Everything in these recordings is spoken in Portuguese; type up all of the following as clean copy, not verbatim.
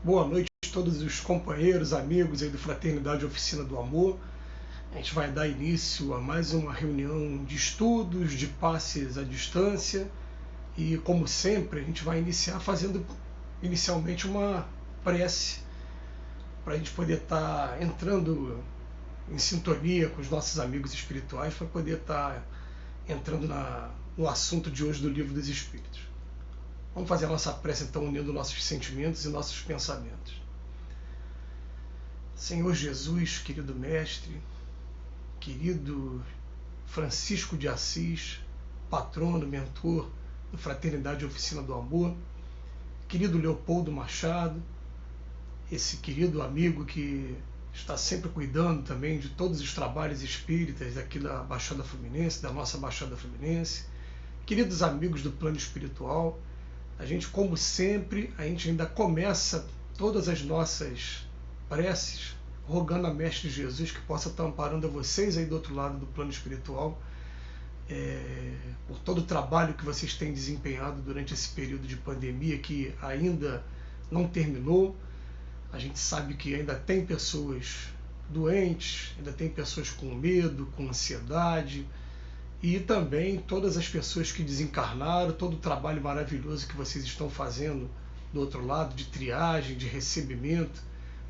Boa noite a todos os companheiros, amigos aí do Fraternidade Oficina do Amor. A gente vai dar início a mais uma reunião de estudos, de passes à distância. E como sempre, a gente vai iniciar fazendo inicialmente uma prece para a gente poder estar entrando em sintonia com os nossos amigos espirituais, para poder estar entrando no assunto de hoje do Livro dos Espíritos. Vamos fazer a nossa prece então, unindo nossos sentimentos e nossos pensamentos. Senhor Jesus, querido Mestre, querido Francisco de Assis, patrono, mentor do Fraternidade Oficina do Amor, querido Leopoldo Machado, esse querido amigo que está sempre cuidando também de todos os trabalhos espíritas aqui da Baixada Fluminense, da nossa Baixada Fluminense, queridos amigos do plano espiritual. A gente, como sempre, a gente ainda começa todas as nossas preces rogando a Mestre Jesus que possa estar amparando a vocês aí do outro lado do plano espiritual, por todo o trabalho que vocês têm desempenhado durante esse período de pandemia que ainda não terminou. A gente sabe que ainda tem pessoas doentes, ainda tem pessoas com medo, com ansiedade, e também todas as pessoas que desencarnaram, todo o trabalho maravilhoso que vocês estão fazendo do outro lado, de triagem, de recebimento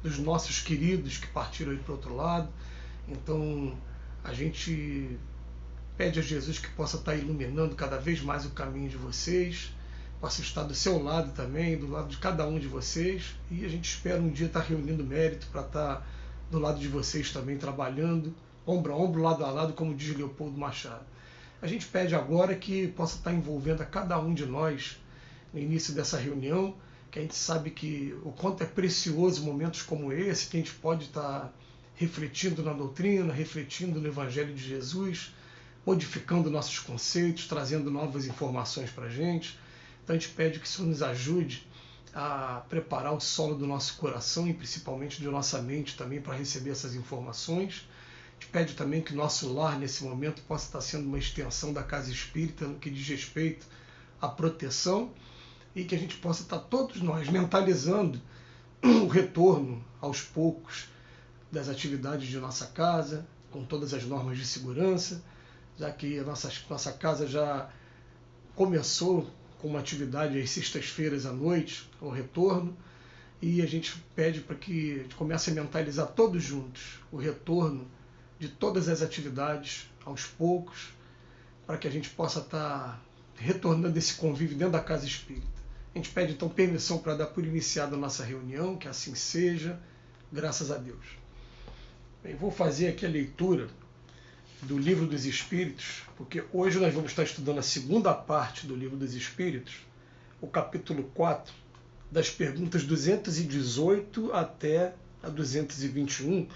dos nossos queridos que partiram aí para o outro lado. Então a gente pede a Jesus que possa estar iluminando cada vez mais o caminho de vocês, possa estar do seu lado também, do lado de cada um de vocês, e a gente espera um dia estar reunindo mérito para estar do lado de vocês também, trabalhando ombro a ombro, lado a lado, como diz Leopoldo Machado. A gente pede agora que possa estar envolvendo a cada um de nós no início dessa reunião, que a gente sabe que o quanto é precioso momentos como esse, que a gente pode estar refletindo na doutrina, refletindo no Evangelho de Jesus, modificando nossos conceitos, trazendo novas informações para a gente. Então a gente pede que isso nos ajude a preparar o solo do nosso coração e principalmente de nossa mente também para receber essas informações. A gente pede também que nosso lar nesse momento possa estar sendo uma extensão da casa espírita no que diz respeito à proteção, e que a gente possa estar todos nós mentalizando o retorno aos poucos das atividades de nossa casa, com todas as normas de segurança, já que a nossa casa já começou com uma atividade às sextas-feiras à noite, ao retorno, e a gente pede para que a gente comece a mentalizar todos juntos o retorno de todas as atividades aos poucos, para que a gente possa estar retornando esse convívio dentro da casa espírita. A gente pede então permissão para dar por iniciada a nossa reunião, que assim seja, graças a Deus. Bem, vou fazer aqui a leitura do Livro dos Espíritos, porque hoje nós vamos estar estudando a segunda parte do Livro dos Espíritos, o capítulo 4, das perguntas 218 até a 221,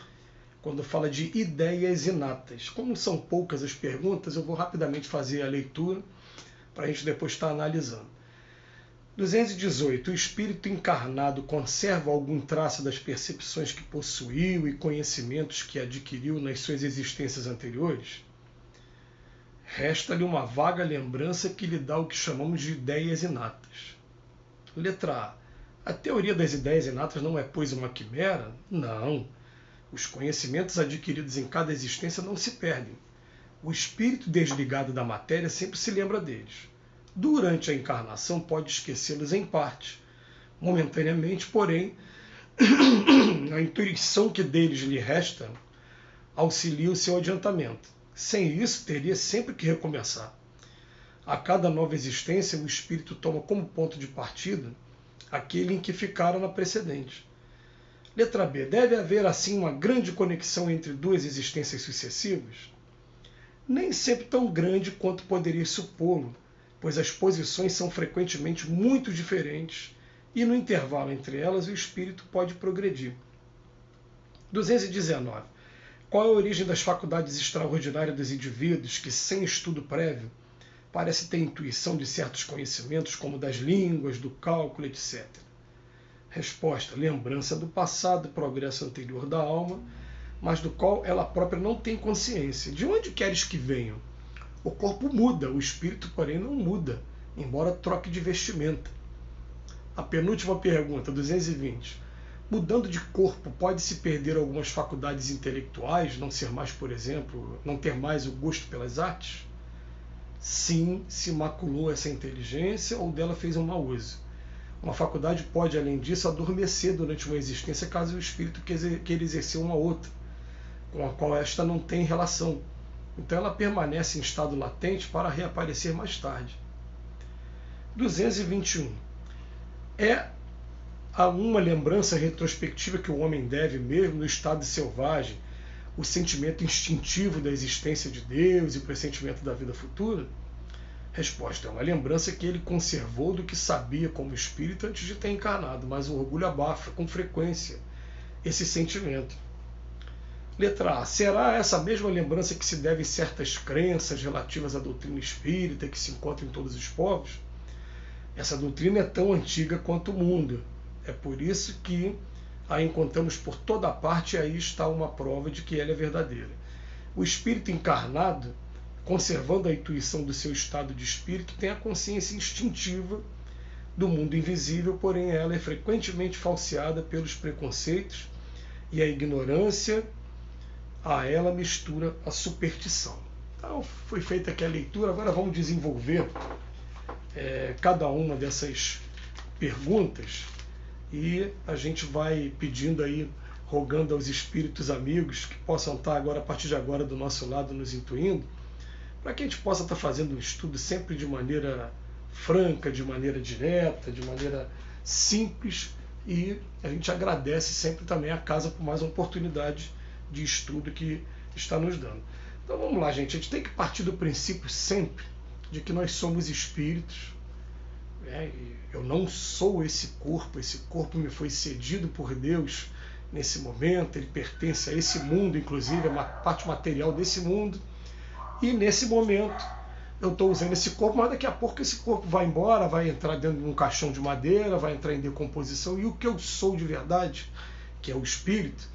quando fala de ideias inatas. Como são poucas as perguntas, eu vou rapidamente fazer a leitura para a gente depois estar analisando. 218. O espírito encarnado conserva algum traço das percepções que possuiu e conhecimentos que adquiriu nas suas existências anteriores? Resta-lhe uma vaga lembrança que lhe dá o que chamamos de ideias inatas. Letra A. A teoria das ideias inatas não é, pois, uma quimera? Não. Os conhecimentos adquiridos em cada existência não se perdem. O espírito desligado da matéria sempre se lembra deles. Durante a encarnação pode esquecê-los em parte. Momentaneamente, porém, a intuição que deles lhe resta auxilia o seu adiantamento. Sem isso, teria sempre que recomeçar. A cada nova existência, o espírito toma como ponto de partida aquele em que ficara na precedente. Letra B. Deve haver, assim, uma grande conexão entre duas existências sucessivas? Nem sempre tão grande quanto poderia supô-lo, pois as posições são frequentemente muito diferentes e no intervalo entre elas o espírito pode progredir. 219. Qual é a origem das faculdades extraordinárias dos indivíduos que, sem estudo prévio, parece ter intuição de certos conhecimentos, como das línguas, do cálculo, etc.? Resposta: lembrança do passado, progresso anterior da alma, mas do qual ela própria não tem consciência. De onde queres que venham? O corpo muda, o espírito, porém, não muda, embora troque de vestimenta. A penúltima pergunta, 220. Mudando de corpo, pode-se perder algumas faculdades intelectuais, não ser mais, por exemplo, não ter mais o gosto pelas artes? Sim, se maculou essa inteligência ou dela fez um mau uso. Uma faculdade pode, além disso, adormecer durante uma existência caso o espírito queira exercer uma outra, com a qual esta não tem relação. Então ela permanece em estado latente para reaparecer mais tarde. 221. É a uma lembrança retrospectiva que o homem deve, mesmo no estado selvagem, o sentimento instintivo da existência de Deus e o pressentimento da vida futura? Resposta: é uma lembrança que ele conservou do que sabia como espírito antes de ter encarnado, mas o orgulho abafa com frequência esse sentimento. Letra A. Será essa mesma lembrança que se deve em certas crenças relativas à doutrina espírita que se encontra em todos os povos? Essa doutrina é tão antiga quanto o mundo. É por isso que a encontramos por toda parte e aí está uma prova de que ela é verdadeira. O espírito encarnado, conservando a intuição do seu estado de espírito, tem a consciência instintiva do mundo invisível, porém ela é frequentemente falseada pelos preconceitos e a ignorância a ela mistura a superstição. Então foi feita aqui a leitura, agora vamos desenvolver cada uma dessas perguntas e a gente vai pedindo aí, rogando aos espíritos amigos que possam estar agora, a partir de agora, do nosso lado, nos intuindo, para que a gente possa estar fazendo um estudo sempre de maneira franca, de maneira direta, de maneira simples, e a gente agradece sempre também a casa por mais uma oportunidade de estudo que está nos dando. Então vamos lá, gente. A gente tem que partir do princípio sempre de que nós somos espíritos. Eu não sou esse corpo me foi cedido por Deus nesse momento, ele pertence a esse mundo, inclusive, é uma parte material desse mundo, e nesse momento eu estou usando esse corpo, mas daqui a pouco esse corpo vai embora, vai entrar dentro de um caixão de madeira, vai entrar em decomposição, e o que eu sou de verdade, que é o espírito,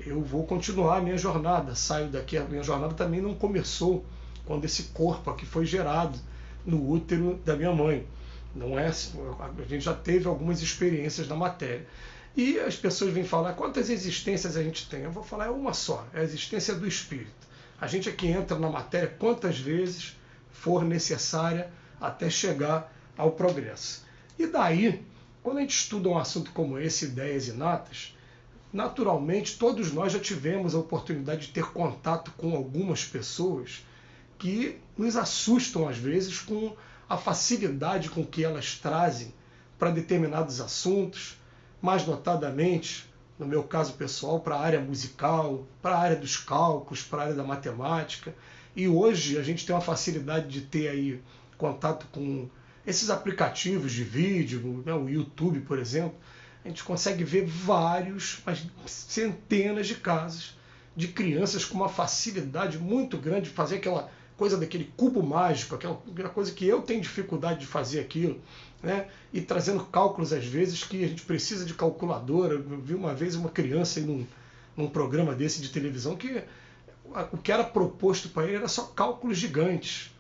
eu vou continuar a minha jornada, saio daqui, a minha jornada também não começou quando esse corpo aqui foi gerado no útero da minha mãe. Não é, a gente já teve algumas experiências na matéria. E as pessoas vêm falar quantas existências a gente tem. Eu vou falar, é uma só, é a existência do espírito. A gente aqui entra na matéria quantas vezes for necessária até chegar ao progresso. E daí, quando a gente estuda um assunto como esse, ideias inatas, naturalmente todos nós já tivemos a oportunidade de ter contato com algumas pessoas que nos assustam às vezes com a facilidade com que elas trazem para determinados assuntos, mais notadamente, no meu caso pessoal, para a área musical, para a área dos cálculos, para a área da matemática. E hoje a gente tem uma facilidade de ter aí contato com esses aplicativos de vídeo, né, o YouTube, por exemplo. A gente consegue ver mas centenas de casos de crianças com uma facilidade muito grande de fazer aquela coisa daquele cubo mágico, aquela coisa que eu tenho dificuldade de fazer aquilo, né? E trazendo cálculos às vezes que a gente precisa de calculadora. Eu vi uma vez uma criança aí num programa desse de televisão que o que era proposto para ele era só cálculos gigantes.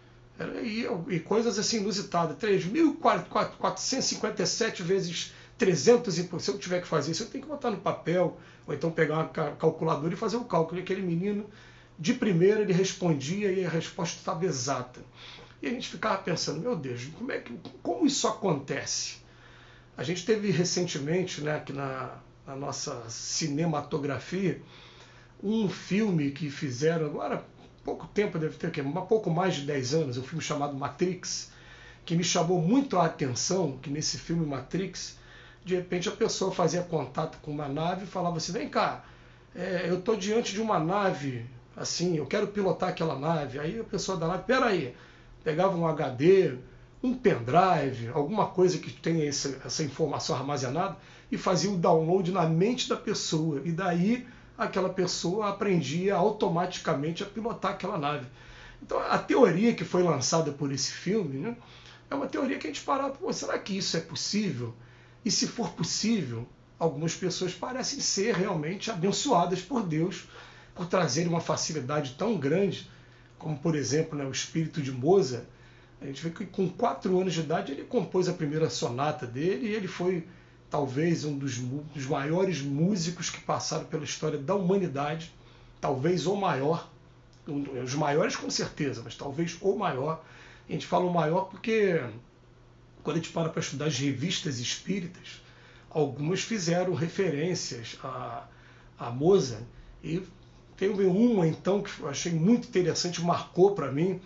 E coisas assim inusitadas. 3.457 vezes 300, se eu tiver que fazer isso, eu tenho que botar no papel, ou então pegar uma calculadora e fazer o cálculo. E aquele menino, de primeira, ele respondia e a resposta estava exata. E a gente ficava pensando, meu Deus, como isso acontece? A gente teve recentemente, né, aqui na nossa cinematografia, um filme que fizeram agora, pouco tempo, deve ter um pouco mais de 10 anos, um filme chamado Matrix, que me chamou muito a atenção, que nesse filme Matrix, de repente a pessoa fazia contato com uma nave e falava assim, vem cá, eu estou diante de uma nave, assim, eu quero pilotar aquela nave. Aí a pessoa da nave, peraí, pegava um HD, um pendrive, alguma coisa que tenha essa informação armazenada e fazia o download na mente da pessoa. E daí aquela pessoa aprendia automaticamente a pilotar aquela nave. Então a teoria que foi lançada por esse filme, né, é uma teoria que a gente para, será que isso é possível? E se for possível, algumas pessoas parecem ser realmente abençoadas por Deus por trazerem uma facilidade tão grande, como por exemplo, né, o espírito de Mozart. A gente vê que com 4 anos de idade ele compôs a primeira sonata dele e ele foi talvez um dos maiores músicos que passaram pela história da humanidade, talvez o maior, os maiores com certeza, mas talvez o maior. A gente fala o maior porque quando a gente para estudar as revistas espíritas, algumas fizeram referências a Mozart, e tem uma então que eu achei muito interessante, marcou para mim,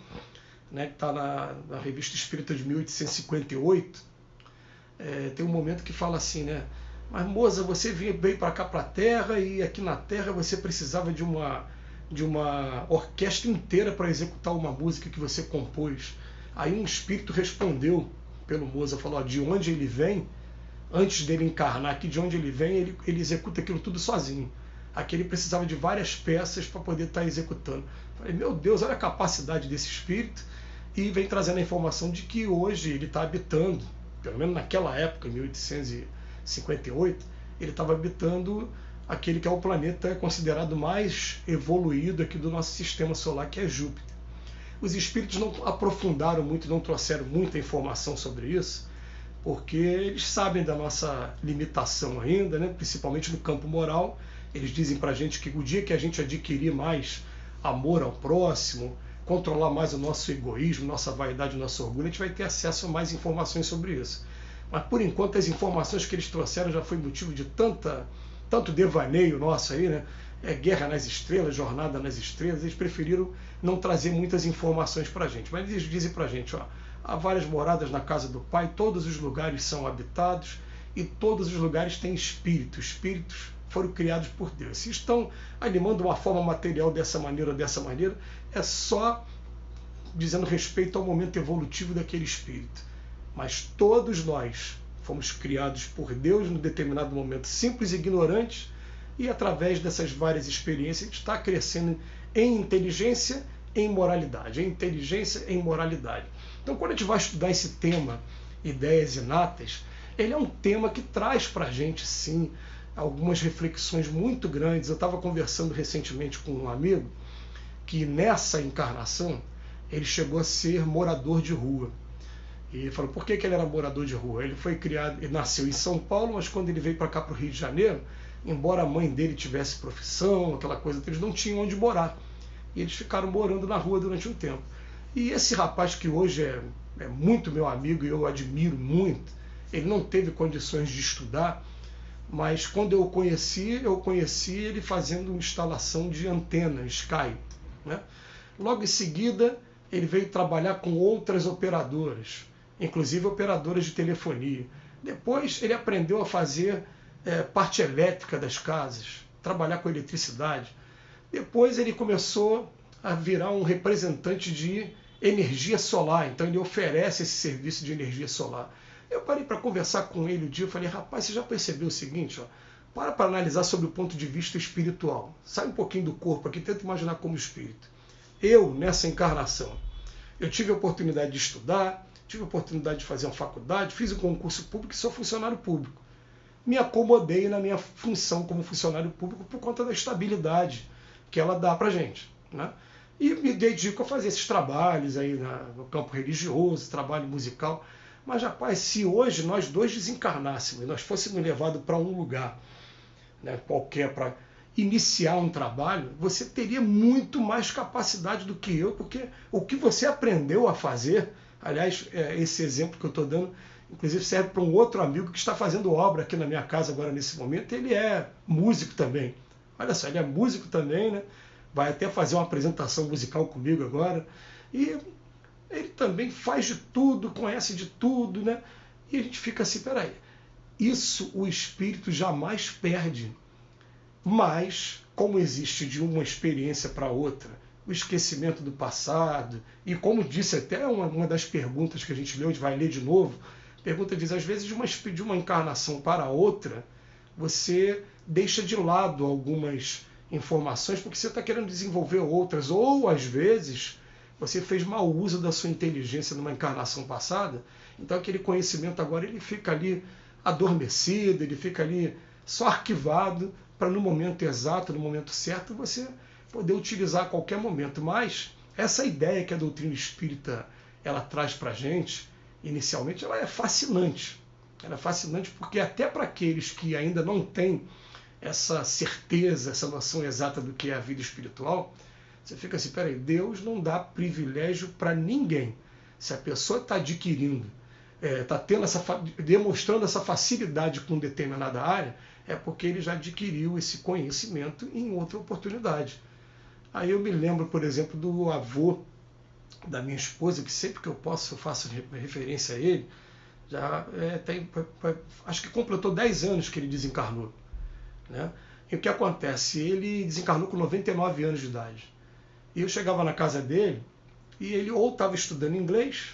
né, que está na Revista Espírita de 1858, tem um momento que fala assim, né, mas Mozart, você veio para cá, para a Terra, e aqui na Terra você precisava de uma orquestra inteira para executar uma música que você compôs. Aí um espírito respondeu pelo Mozart, falou, de onde ele vem, antes dele encarnar aqui, de onde ele vem, ele executa aquilo tudo sozinho. Aqui ele precisava de várias peças para poder estar executando. Falei, meu Deus, olha a capacidade desse espírito, e vem trazendo a informação de que hoje ele está habitando, pelo menos naquela época, em 1858, ele estava habitando aquele que é o planeta considerado mais evoluído aqui do nosso sistema solar, que é Júpiter. Os espíritos não aprofundaram muito, não trouxeram muita informação sobre isso, porque eles sabem da nossa limitação ainda, né? Principalmente no campo moral. Eles dizem para a gente que o dia que a gente adquirir mais amor ao próximo, controlar mais o nosso egoísmo, nossa vaidade, nosso orgulho, a gente vai ter acesso a mais informações sobre isso. Mas por enquanto as informações que eles trouxeram já foi motivo de tanto devaneio nosso aí, né? Guerra nas Estrelas, Jornada nas Estrelas. Eles preferiram não trazer muitas informações para a gente. Mas eles dizem para a gente, há várias moradas na casa do Pai, todos os lugares são habitados e todos os lugares têm espíritos. Espíritos foram criados por Deus. Se estão animando uma forma material dessa maneira, é só dizendo respeito ao momento evolutivo daquele espírito. Mas todos nós fomos criados por Deus num determinado momento, simples e ignorantes, e através dessas várias experiências a gente está crescendo em inteligência, em moralidade. Em inteligência, em moralidade. Então, quando a gente vai estudar esse tema, ideias inatas, ele é um tema que traz para a gente, sim, algumas reflexões muito grandes. Eu estava conversando recentemente com um amigo que nessa encarnação ele chegou a ser morador de rua. E ele falou, por que ele era morador de rua? Ele foi criado, ele nasceu em São Paulo, mas quando ele veio para cá, para o Rio de Janeiro, embora a mãe dele tivesse profissão, aquela coisa, eles não tinham onde morar. E eles ficaram morando na rua durante um tempo. E esse rapaz que hoje é muito meu amigo e eu admiro muito, ele não teve condições de estudar, mas quando eu conheci ele fazendo instalação de antena, Sky, né? Logo em seguida, ele veio trabalhar com outras operadoras, inclusive operadoras de telefonia. Depois ele aprendeu a fazer parte elétrica das casas, trabalhar com eletricidade. Depois ele começou a virar um representante de energia solar, então ele oferece esse serviço de energia solar. Eu parei para conversar com ele um dia, eu falei, rapaz, você já percebeu o seguinte, ó, para analisar sobre o ponto de vista espiritual. Sai um pouquinho do corpo aqui, tenta imaginar como espírito. Eu, nessa encarnação, eu tive a oportunidade de estudar, tive a oportunidade de fazer uma faculdade, fiz um concurso público e sou funcionário público. Me acomodei na minha função como funcionário público por conta da estabilidade que ela dá para a gente, né? E me dedico a fazer esses trabalhos aí no campo religioso, trabalho musical. Mas, rapaz, se hoje nós dois desencarnássemos e nós fôssemos levados para um lugar, né, qualquer, para iniciar um trabalho, você teria muito mais capacidade do que eu, porque o que você aprendeu a fazer, aliás, esse exemplo que eu estou dando, inclusive serve para um outro amigo que está fazendo obra aqui na minha casa agora nesse momento, ele é músico também. Olha só, ele é músico também, né? Vai até fazer uma apresentação musical comigo agora. E ele também faz de tudo, conhece de tudo, né? E a gente fica assim, peraí, isso o espírito jamais perde. Mas, como existe de uma experiência para outra, o esquecimento do passado, e como disse até uma das perguntas que a gente leu, a gente vai ler de novo, a pergunta diz, às vezes de uma encarnação para outra, você deixa de lado algumas informações porque você está querendo desenvolver outras, ou às vezes você fez mau uso da sua inteligência numa encarnação passada, então aquele conhecimento agora ele fica ali adormecido, ele fica ali só arquivado para no momento exato, no momento certo, você poder utilizar a qualquer momento. Mas essa ideia que a doutrina espírita ela traz para a gente, inicialmente, ela é fascinante. Ela é fascinante porque até para aqueles que ainda não têm essa certeza, essa noção exata do que é a vida espiritual, você fica assim, peraí, Deus não dá privilégio para ninguém. Se a pessoa está adquirindo, está demonstrando essa facilidade com determinada área, é porque ele já adquiriu esse conhecimento em outra oportunidade. Aí eu me lembro, por exemplo, do avô da minha esposa, que sempre que eu posso eu faço referência a ele, acho que completou 10 anos que ele desencarnou, né? E o que acontece? Ele desencarnou com 99 anos de idade. E eu chegava na casa dele e ele ou estava estudando inglês,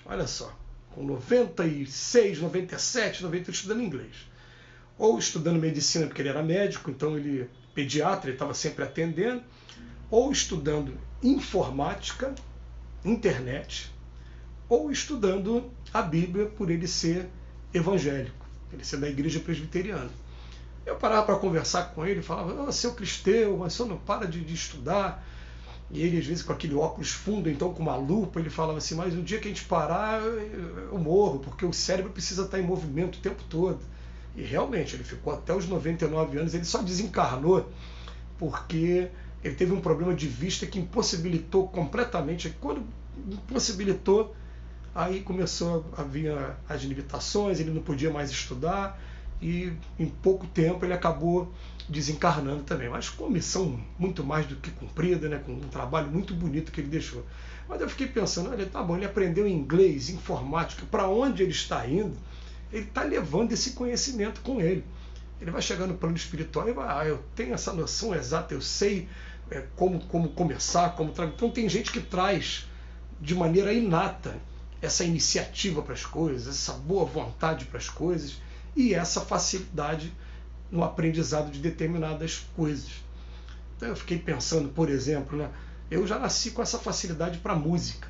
olha só, com 96, 97, 98 estudando inglês, ou estudando medicina porque ele era médico, então ele pediatra, ele estava sempre atendendo, ou estudando informática, internet, ou estudando a Bíblia por ele ser evangélico, ele ser da igreja presbiteriana. Eu parava para conversar com ele, falava, seu Cristeu, mas o senhor não para de estudar. E ele, às vezes, com aquele óculos fundo, então com uma lupa, ele falava assim, mas no dia que a gente parar, eu morro, porque o cérebro precisa estar em movimento o tempo todo. E realmente, ele ficou até os 99 anos, ele só desencarnou porque ele teve um problema de vista que impossibilitou completamente. Quando impossibilitou, aí começou a vir as limitações, ele não podia mais estudar, e em pouco tempo ele acabou desencarnando também, mas com missão muito mais do que cumprida, né, com um trabalho muito bonito que ele deixou. Mas eu fiquei pensando, olha, tá bom, ele aprendeu inglês, informática, para onde ele está indo, ele está levando esse conhecimento com ele. Ele vai chegar no plano espiritual e vai, eu tenho essa noção exata, eu sei como começar, como trabalhar. Então tem gente que traz de maneira inata essa iniciativa para as coisas, essa boa vontade para as coisas, e essa facilidade no aprendizado de determinadas coisas. Então eu fiquei pensando, por exemplo, né, eu já nasci com essa facilidade para música.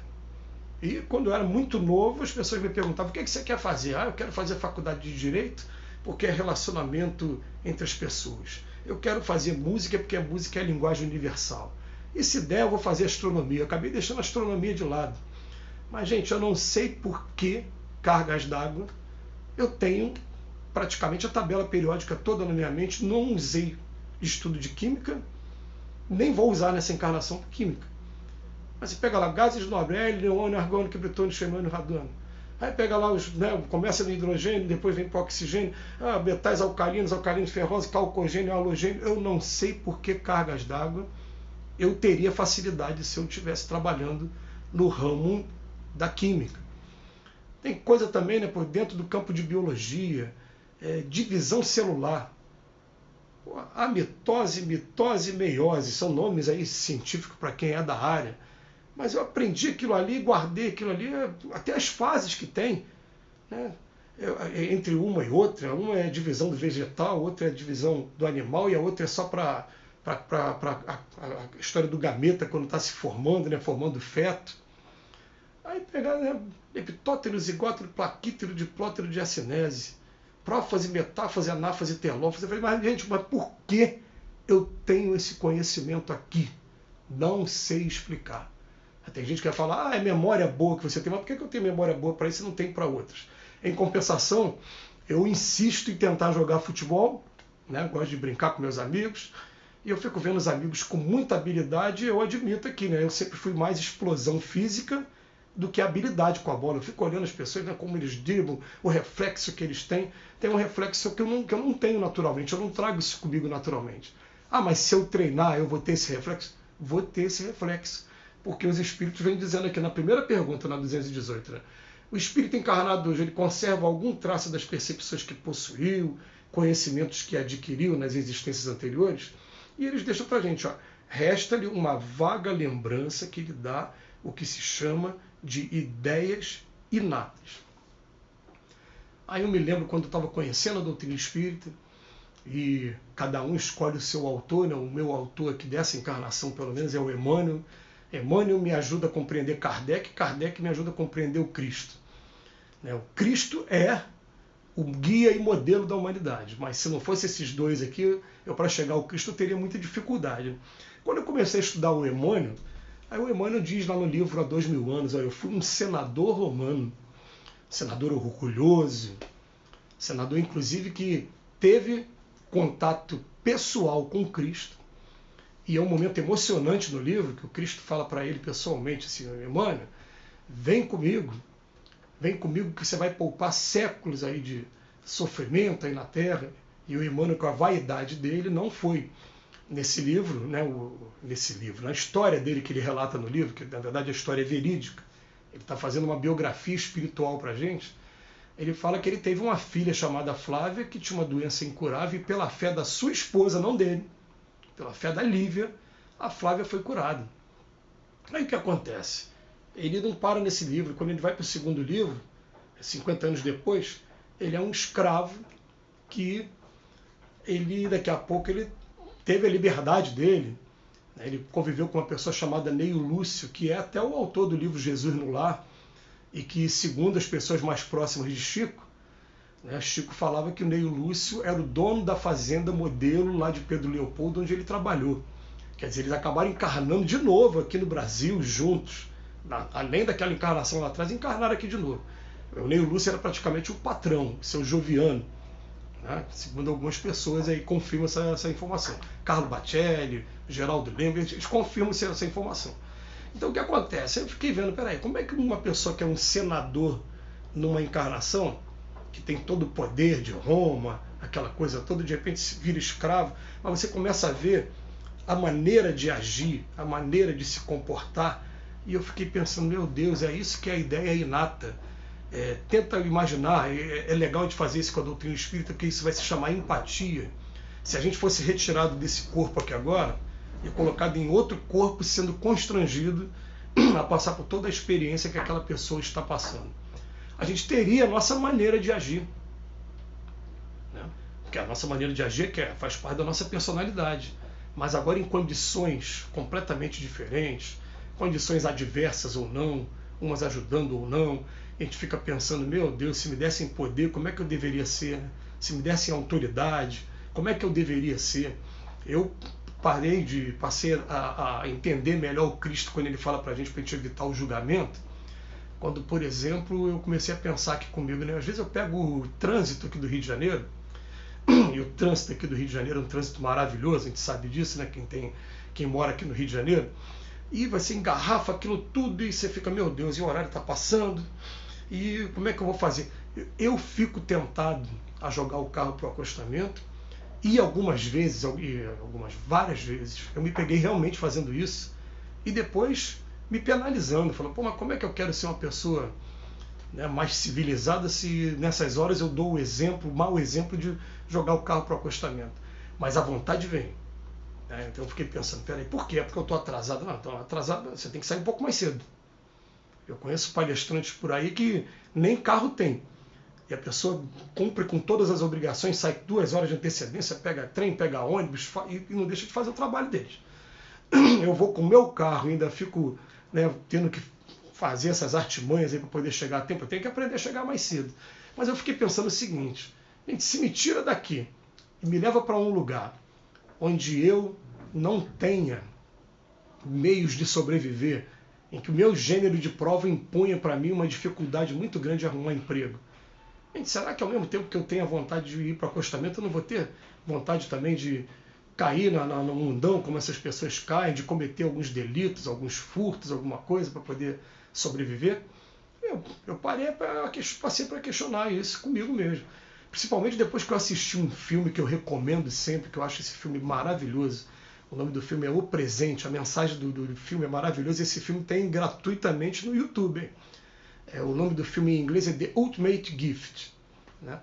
E quando eu era muito novo, as pessoas me perguntavam, o que você quer fazer? Eu quero fazer faculdade de Direito, porque é relacionamento entre as pessoas. Eu quero fazer música, porque a música é a linguagem universal. E se der, eu vou fazer astronomia. Eu acabei deixando a astronomia de lado. Mas, gente, eu não sei por que cargas d'água eu tenho praticamente a tabela periódica toda na minha mente, não usei estudo de química, nem vou usar nessa encarnação química. Mas você pega lá gases nobres, hélio, neônio, argônio, criptônio, xenônio, radônio. Aí pega lá começa no hidrogênio, depois vem para o oxigênio, metais alcalinos ferrosos, calcogênio, halogênio. Eu não sei por que cargas d'água eu teria facilidade se eu estivesse trabalhando no ramo da química. Tem coisa também, né, por dentro do campo de biologia, divisão celular. A mitose, mitose e meiose são nomes aí científicos para quem é da área. Mas eu aprendi aquilo ali, guardei aquilo ali, até as fases que tem, né? Entre uma e outra. Uma é a divisão do vegetal, outra é a divisão do animal e a outra é só para a história do gameta quando está se formando, né? Formando feto. Aí pegar, né, epitótero, zigótero, plaquítero, diplótero, diacinese, prófase, metáfase, anáfase, telófase. Eu falei, mas gente, mas por que eu tenho esse conhecimento aqui? Não sei explicar. Tem gente que vai falar, é memória boa que você tem, mas por que eu tenho memória boa para isso e não tenho para outras? Em compensação, eu insisto em tentar jogar futebol, né? Gosto de brincar com meus amigos, e eu fico vendo os amigos com muita habilidade, e eu admito aqui, né? Eu sempre fui mais explosão física do que habilidade com a bola. Eu fico olhando as pessoas, né, como eles driblam, o reflexo que eles têm. Tem um reflexo que eu não tenho naturalmente, eu não trago isso comigo naturalmente. Ah, mas se eu treinar, eu vou ter esse reflexo? Vou ter esse reflexo. Porque os espíritos vêm dizendo aqui na primeira pergunta, na 218, né? O espírito encarnado hoje, ele conserva algum traço das percepções que possuiu, conhecimentos que adquiriu nas existências anteriores? E eles deixam para a gente, ó, resta-lhe uma vaga lembrança que lhe dá o que se chama de ideias inatas. Aí eu me lembro quando eu estava conhecendo a doutrina espírita, e cada um escolhe o seu autor, né? O meu autor aqui dessa encarnação, pelo menos, é o Emmanuel. Emmanuel me ajuda a compreender Kardec, Kardec me ajuda a compreender o Cristo. O Cristo é o guia e modelo da humanidade, mas se não fosse esses dois aqui, eu para chegar ao Cristo teria muita dificuldade. Quando eu comecei a estudar o Emmanuel, aí o Emmanuel diz lá no livro há 2000 anos, eu fui um senador romano, senador orgulhoso, senador inclusive que teve contato pessoal com Cristo. E é um momento emocionante no livro, que o Cristo fala para ele pessoalmente, assim, Emmanuel, vem comigo que você vai poupar séculos aí de sofrimento aí na Terra. E o Emmanuel, com a vaidade dele, não foi nesse livro, né, na história dele que ele relata no livro, que na verdade a história é verídica, ele está fazendo uma biografia espiritual para a gente. Ele fala que ele teve uma filha chamada Flávia, que tinha uma doença incurável, e pela fé da sua esposa, não dele, pela fé da Lívia, a Flávia foi curada. Aí o que acontece? Ele não para nesse livro. Quando ele vai para o segundo livro, 50 anos depois, ele é um escravo que daqui a pouco ele teve a liberdade dele. Ele conviveu com uma pessoa chamada Neio Lúcio, que é até o autor do livro Jesus no Lar, e que, segundo as pessoas mais próximas de Chico, Chico falava que o Neio Lúcio era o dono da fazenda modelo lá de Pedro Leopoldo, onde ele trabalhou. Quer dizer, eles acabaram encarnando de novo aqui no Brasil, juntos. Além daquela encarnação lá atrás, encarnaram aqui de novo. O Neio Lúcio era praticamente o patrão, seu Joviano. Segundo algumas pessoas aí confirmam essa informação. Carlo Bacelli, Geraldo Lembra, eles confirmam essa informação. Então o que acontece? Eu fiquei vendo, peraí, como é que uma pessoa que é um senador numa encarnação, que tem todo o poder de Roma, aquela coisa toda, de repente se vira escravo, mas você começa a ver a maneira de agir, a maneira de se comportar, e eu fiquei pensando, meu Deus, é isso que é a ideia inata. Tenta imaginar, é legal de fazer isso com a doutrina espírita, porque isso vai se chamar empatia. Se a gente fosse retirado desse corpo aqui agora e colocado em outro corpo, sendo constrangido a passar por toda a experiência que aquela pessoa está passando, a gente teria a nossa maneira de agir. Porque a nossa maneira de agir faz parte da nossa personalidade. Mas agora em condições completamente diferentes, condições adversas ou não, umas ajudando ou não, a gente fica pensando, meu Deus, se me dessem poder, como é que eu deveria ser? Se me dessem autoridade, como é que eu deveria ser? Eu passei a entender melhor o Cristo quando ele fala para a gente evitar o julgamento, quando, por exemplo, eu comecei a pensar aqui comigo, às vezes eu pego o trânsito aqui do Rio de Janeiro, e o trânsito aqui do Rio de Janeiro é um trânsito maravilhoso, a gente sabe disso, quem mora aqui no Rio de Janeiro, e você engarrafa aquilo tudo e você fica, meu Deus, e o horário está passando, e como é que eu vou fazer? Eu fico tentado a jogar o carro para o acostamento, e várias vezes, eu me peguei realmente fazendo isso, e depois me penalizando, falando, mas como é que eu quero ser uma pessoa né, mais civilizada se nessas horas eu dou o mau exemplo de jogar o carro para o acostamento. Mas a vontade vem. Né? Então eu fiquei pensando, peraí, por quê? É porque eu estou atrasado? Não, então atrasado você tem que sair um pouco mais cedo. Eu conheço palestrantes por aí que nem carro tem. E a pessoa cumpre com todas as obrigações, sai 2 horas de antecedência, pega trem, pega ônibus e não deixa de fazer o trabalho deles. Eu vou com o meu carro, ainda fico, né, tendo que fazer essas artimanhas para poder chegar a tempo. Eu tenho que aprender a chegar mais cedo. Mas eu fiquei pensando o seguinte, gente, se me tira daqui e me leva para um lugar onde eu não tenha meios de sobreviver, em que o meu gênero de prova impunha para mim uma dificuldade muito grande de arrumar emprego. Gente, será que ao mesmo tempo que eu tenho a vontade de ir para o acostamento, eu não vou ter vontade também de cair no mundão, como essas pessoas caem, de cometer alguns delitos, alguns furtos, alguma coisa para poder sobreviver? Eu passei para questionar isso comigo mesmo. Principalmente depois que eu assisti um filme que eu recomendo sempre, que eu acho esse filme maravilhoso. O nome do filme é O Presente, a mensagem do filme é maravilhosa. Esse filme tem gratuitamente no YouTube. Hein? O nome do filme em inglês é The Ultimate Gift. Né?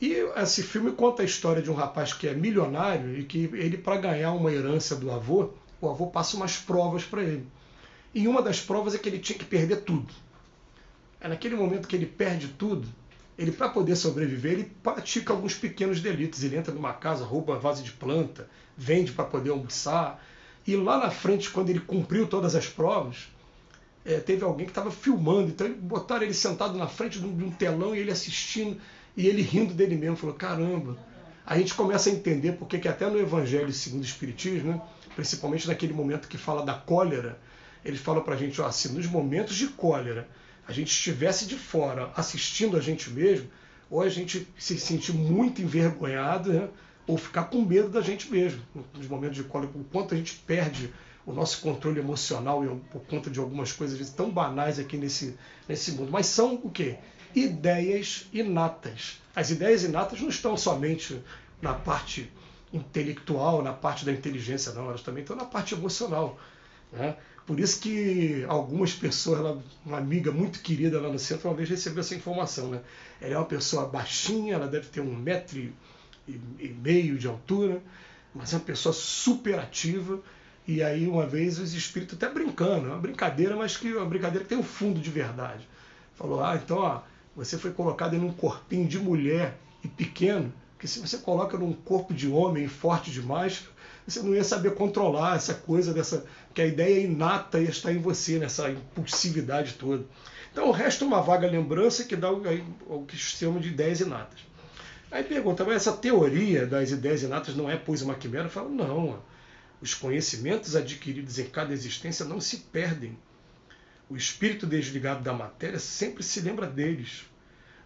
E esse filme conta a história de um rapaz que é milionário e que ele, para ganhar uma herança do avô, o avô passa umas provas para ele. E uma das provas é que ele tinha que perder tudo. É naquele momento que ele perde tudo, ele, para poder sobreviver, ele pratica alguns pequenos delitos. Ele entra numa casa, rouba uma vase de planta, vende para poder almoçar. E lá na frente, quando ele cumpriu todas as provas, teve alguém que estava filmando. Então botaram ele sentado na frente de um telão e ele assistindo, e ele rindo dele mesmo. Falou, caramba. A gente começa a entender porque que até no Evangelho segundo o Espiritismo, né, principalmente naquele momento que fala da cólera, ele fala para a gente, ó, se nos momentos de cólera a gente estivesse de fora assistindo a gente mesmo, ou a gente se sentir muito envergonhado, né, ou ficar com medo da gente mesmo. Nos momentos de cólera, o quanto a gente perde o nosso controle emocional por conta de algumas coisas tão banais aqui nesse mundo. Mas são o quê? Ideias inatas. As ideias inatas não estão somente na parte intelectual, na parte da inteligência, não. Elas também estão na parte emocional. Né? Por isso que algumas pessoas, uma amiga muito querida lá no centro, uma vez recebeu essa informação. Né? Ela é uma pessoa baixinha, ela deve ter 1,5 m de altura, mas é uma pessoa super ativa. E aí uma vez os espíritos até brincando, uma brincadeira, mas que uma brincadeira que tem um fundo de verdade. Falou, então ó, você foi colocado em um corpinho de mulher e pequeno, que se você coloca num corpo de homem forte demais, você não ia saber controlar essa coisa que a ideia inata ia estar em você, nessa impulsividade toda. Então o resto é uma vaga lembrança que dá o que se chama de ideias inatas. Aí pergunta, mas essa teoria das ideias inatas não é, pois, uma quimera? Eu falo, não, os conhecimentos adquiridos em cada existência não se perdem. O espírito desligado da matéria sempre se lembra deles.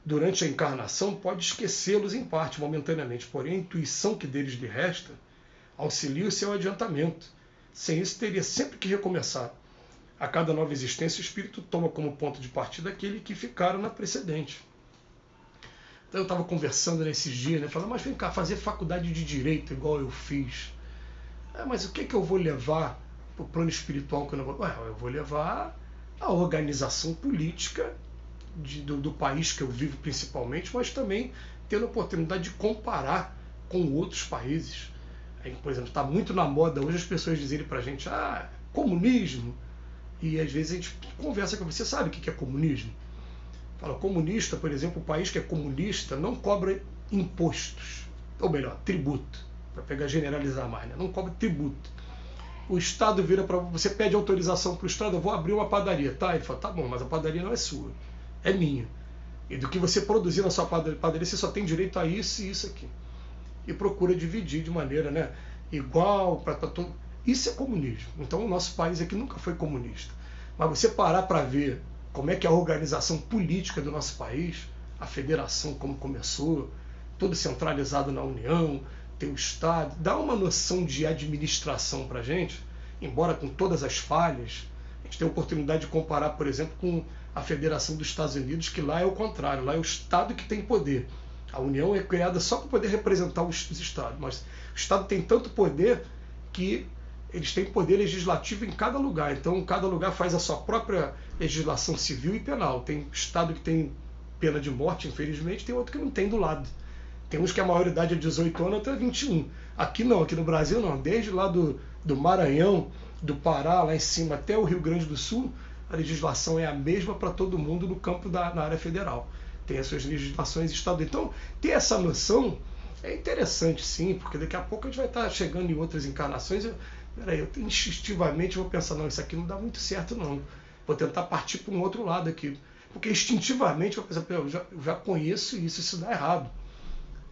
Durante a encarnação pode esquecê-los em parte, momentaneamente, porém a intuição que deles lhe resta auxilia o seu adiantamento. Sem isso, teria sempre que recomeçar. A cada nova existência, o espírito toma como ponto de partida aquele que ficaram na precedente. Então eu estava conversando nesses dias, né, falando, mas vem cá, fazer faculdade de Direito igual eu fiz. Mas o que eu vou levar para o plano espiritual que eu não vou? Eu vou levar a organização política do país que eu vivo principalmente, mas também tendo a oportunidade de comparar com outros países. Por exemplo, está muito na moda hoje as pessoas dizerem para a gente, comunismo. E às vezes a gente conversa com você, sabe o que é comunismo? Fala, comunista, por exemplo, o país que é comunista não cobra impostos, ou melhor, tributo, para pegar generalizar mais, né? Não cobra tributo. O Estado vira para você, pede autorização para o Estado, eu vou abrir uma padaria, tá? Ele fala, tá bom, mas a padaria não é sua, é minha. E do que você produzir na sua padaria, você só tem direito a isso e isso aqui. E procura dividir de maneira, né, igual para todo. Isso é comunismo. Então o nosso país aqui nunca foi comunista. Mas você parar para ver como é que é a organização política do nosso país, a federação como começou, tudo centralizado na União, tem o Estado, dá uma noção de administração para a gente, embora com todas as falhas. A gente tem a oportunidade de comparar, por exemplo, com a Federação dos Estados Unidos, que lá é o contrário, lá é o Estado que tem poder. A União é criada só para poder representar os Estados, mas o Estado tem tanto poder que eles têm poder legislativo em cada lugar. Então, cada lugar faz a sua própria legislação civil e penal. Tem Estado que tem pena de morte, infelizmente, tem outro que não tem do lado. Tem uns que a maioridade é 18 anos, outro é 21. Aqui não, aqui no Brasil não. Desde lá do Maranhão, do Pará, lá em cima, até o Rio Grande do Sul, a legislação é a mesma para todo mundo no campo na área federal. Tem as suas legislações estaduais. Então, ter essa noção é interessante, sim, porque daqui a pouco a gente vai estar chegando em outras encarnações. Peraí, eu instintivamente vou pensar, não, isso aqui não dá muito certo, não. Vou tentar partir para um outro lado aqui. Porque instintivamente eu vou pensar, eu já conheço isso dá errado.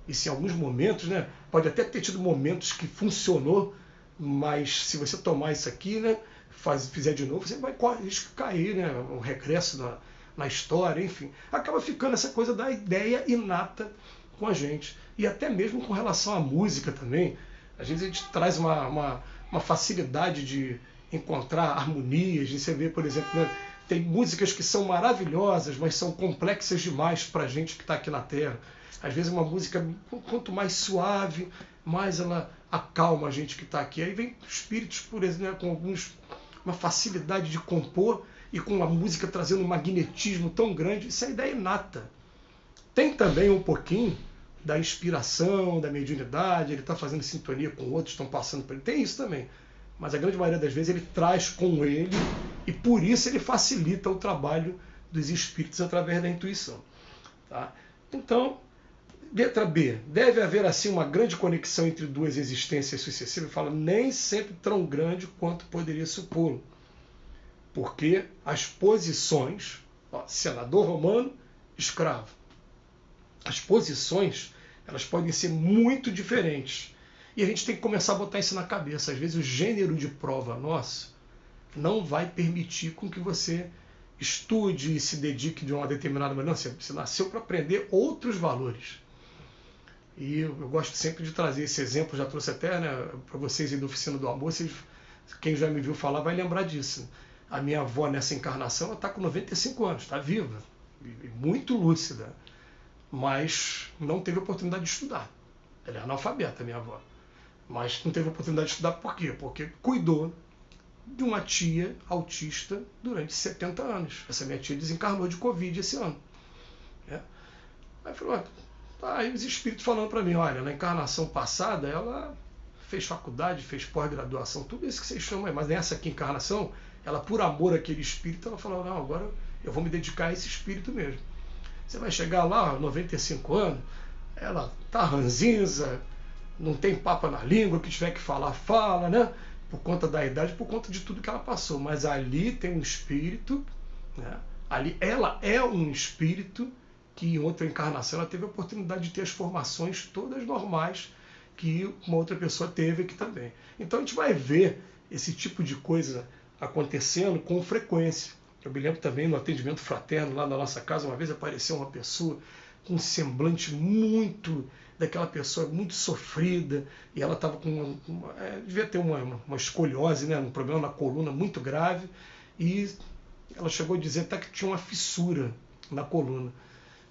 E se em alguns momentos, né, pode até ter tido momentos que funcionou, mas se você tomar isso aqui, né, fizer de novo, você vai cair, né, um regresso na história, enfim. Acaba ficando essa coisa da ideia inata com a gente. E até mesmo com relação à música também. Às vezes a gente traz uma facilidade de encontrar harmonias, de você ver, por exemplo, né, tem músicas que são maravilhosas, mas são complexas demais para a gente que está aqui na Terra. Às vezes uma música, quanto mais suave, mais ela acalma a gente que está aqui. Aí vem espíritos, por exemplo, com uma facilidade de compor e com uma música trazendo um magnetismo tão grande. Isso é ideia inata. Tem também um pouquinho da inspiração, da mediunidade, ele está fazendo sintonia com outros, estão passando por ele. Tem isso também. Mas a grande maioria das vezes ele traz com ele e por isso ele facilita o trabalho dos espíritos através da intuição. Tá? Então, letra B. Deve haver assim uma grande conexão entre duas existências sucessivas. Fala, nem sempre tão grande quanto poderia supô-lo. Porque as posições, senador romano, escravo. As posições, elas podem ser muito diferentes. E a gente tem que começar a botar isso na cabeça. Às vezes o gênero de prova nosso não vai permitir com que você estude e se dedique de uma determinada maneira. Não, você nasceu para aprender outros valores. E eu gosto sempre de trazer esse exemplo, já trouxe até, né, para vocês aí da Oficina do Amor, quem já me viu falar vai lembrar disso. A minha avó nessa encarnação, ela está com 95 anos, está viva, e muito lúcida, mas não teve oportunidade de estudar. Ela é analfabeta, minha avó. Mas não teve oportunidade de estudar por quê? Porque cuidou de uma tia autista durante 70 anos. Essa minha tia desencarnou de Covid esse ano. Aí falou, aí os espíritos falando para mim, olha, na encarnação passada ela fez faculdade, fez pós-graduação, tudo isso que vocês chamam aí, mas nessa aqui encarnação, ela por amor àquele espírito, ela falou, não, agora eu vou me dedicar a esse espírito mesmo. Você vai chegar lá, 95 anos, ela tá ranzinza, não tem papa na língua, o que tiver que falar, fala, né? Por conta da idade, por conta de tudo que ela passou. Mas ali tem um espírito, né? Ali ela é um espírito que em outra encarnação ela teve a oportunidade de ter as formações todas normais que uma outra pessoa teve aqui também. Então a gente vai ver esse tipo de coisa acontecendo com frequência. Eu me lembro também no atendimento fraterno lá na nossa casa, uma vez apareceu uma pessoa com um semblante muito daquela pessoa muito sofrida, e ela estava com devia ter uma escoliose, né, um problema na coluna muito grave, e ela chegou a dizer até que tinha uma fissura na coluna.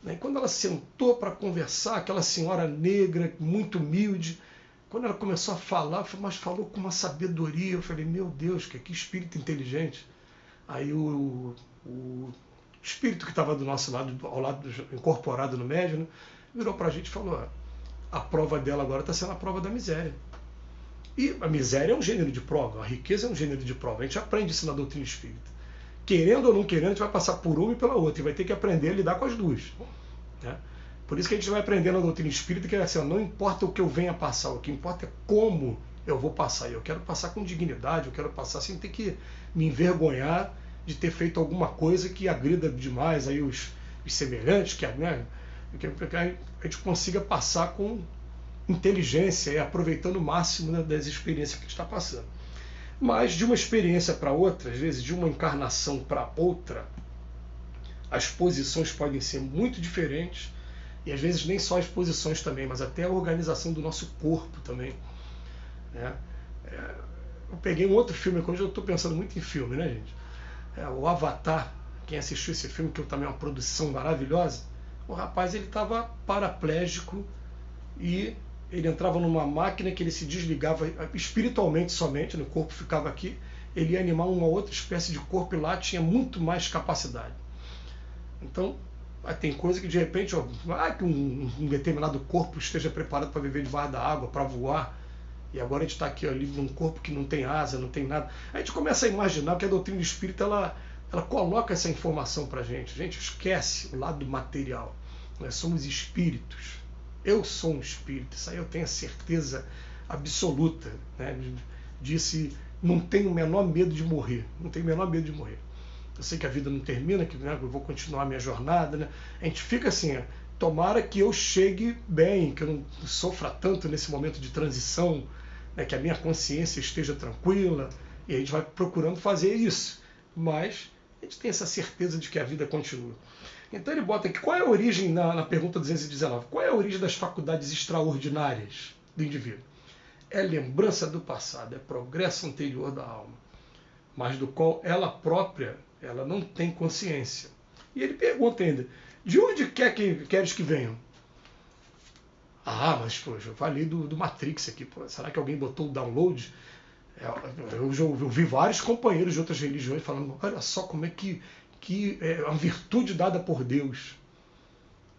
E quando ela sentou para conversar, aquela senhora negra, muito humilde, quando ela começou a falar, mas falou com uma sabedoria, eu falei, meu Deus, que espírito inteligente. Aí o espírito que estava do nosso lado, ao lado incorporado no médium, né, virou para a gente e falou, a prova dela agora está sendo a prova da miséria. E a miséria é um gênero de prova, a riqueza é um gênero de prova. A gente aprende isso na doutrina espírita. Querendo ou não querendo, a gente vai passar por uma e pela outra, e vai ter que aprender a lidar com as duas. Né? Por isso que a gente vai aprender na doutrina espírita que é assim, não importa o que eu venha passar, o que importa é como eu vou passar. Eu quero passar com dignidade, eu quero passar sem ter que me envergonhar de ter feito alguma coisa que agrida demais aí os semelhantes, que, né, que a gente consiga passar com inteligência e aproveitando o máximo, né, das experiências que a gente está passando. Mas de uma experiência para outra, às vezes de uma encarnação para outra, as posições podem ser muito diferentes, e às vezes nem só as posições também, mas até a organização do nosso corpo também. Né? Eu peguei um outro filme, hoje eu estou pensando muito em filme, né, gente? O Avatar, quem assistiu esse filme, que também é uma produção maravilhosa, o rapaz ele estava paraplégico e ele entrava numa máquina que ele se desligava espiritualmente somente, no corpo ficava aqui, ele ia animar uma outra espécie de corpo e lá tinha muito mais capacidade. Então, Tem coisa que de repente, que um determinado corpo esteja preparado para viver debaixo da água, para voar, e agora a gente está aqui ali num corpo que não tem asa, não tem nada. A gente começa a imaginar que a doutrina espírita ela coloca essa informação para a gente. Gente, esquece o lado material. Nós somos espíritos. Eu sou um espírito. Isso aí eu tenho a certeza absoluta. Né? Disse, não tenho o menor medo de morrer. Não tenho o menor medo de morrer. Eu sei que a vida não termina, que né, eu vou continuar a minha jornada. Né? A gente fica assim, tomara que eu chegue bem, que eu não sofra tanto nesse momento de transição, né, que a minha consciência esteja tranquila, e a gente vai procurando fazer isso. Mas a gente tem essa certeza de que a vida continua. Então ele bota aqui, qual é a origem, na pergunta 219, qual é a origem das faculdades extraordinárias do indivíduo? É lembrança do passado, é progresso anterior da alma, mas do qual ela própria ela não tem consciência. E ele pergunta ainda, de onde queres que venham? Mas poxa, eu falei do Matrix aqui, pô, será que alguém botou o download? Eu já ouvi vários companheiros de outras religiões falando, olha só como é que é uma virtude dada por Deus.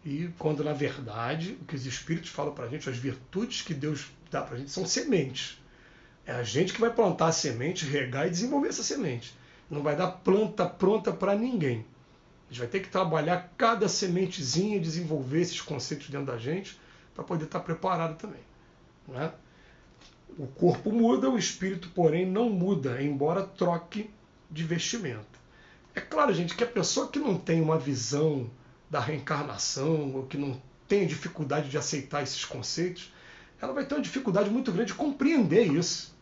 E quando na verdade o que os espíritos falam para a gente, as virtudes que Deus dá para a gente são sementes. É a gente que vai plantar a semente, regar e desenvolver essa semente. Não vai dar planta pronta para ninguém. A gente vai ter que trabalhar cada sementezinha e desenvolver esses conceitos dentro da gente para poder estar preparado também. Né? O corpo muda, o espírito, porém, não muda, embora troque de vestimenta. É claro, gente, que a pessoa que não tem uma visão da reencarnação ou que não tem dificuldade de aceitar esses conceitos, ela vai ter uma dificuldade muito grande de compreender isso.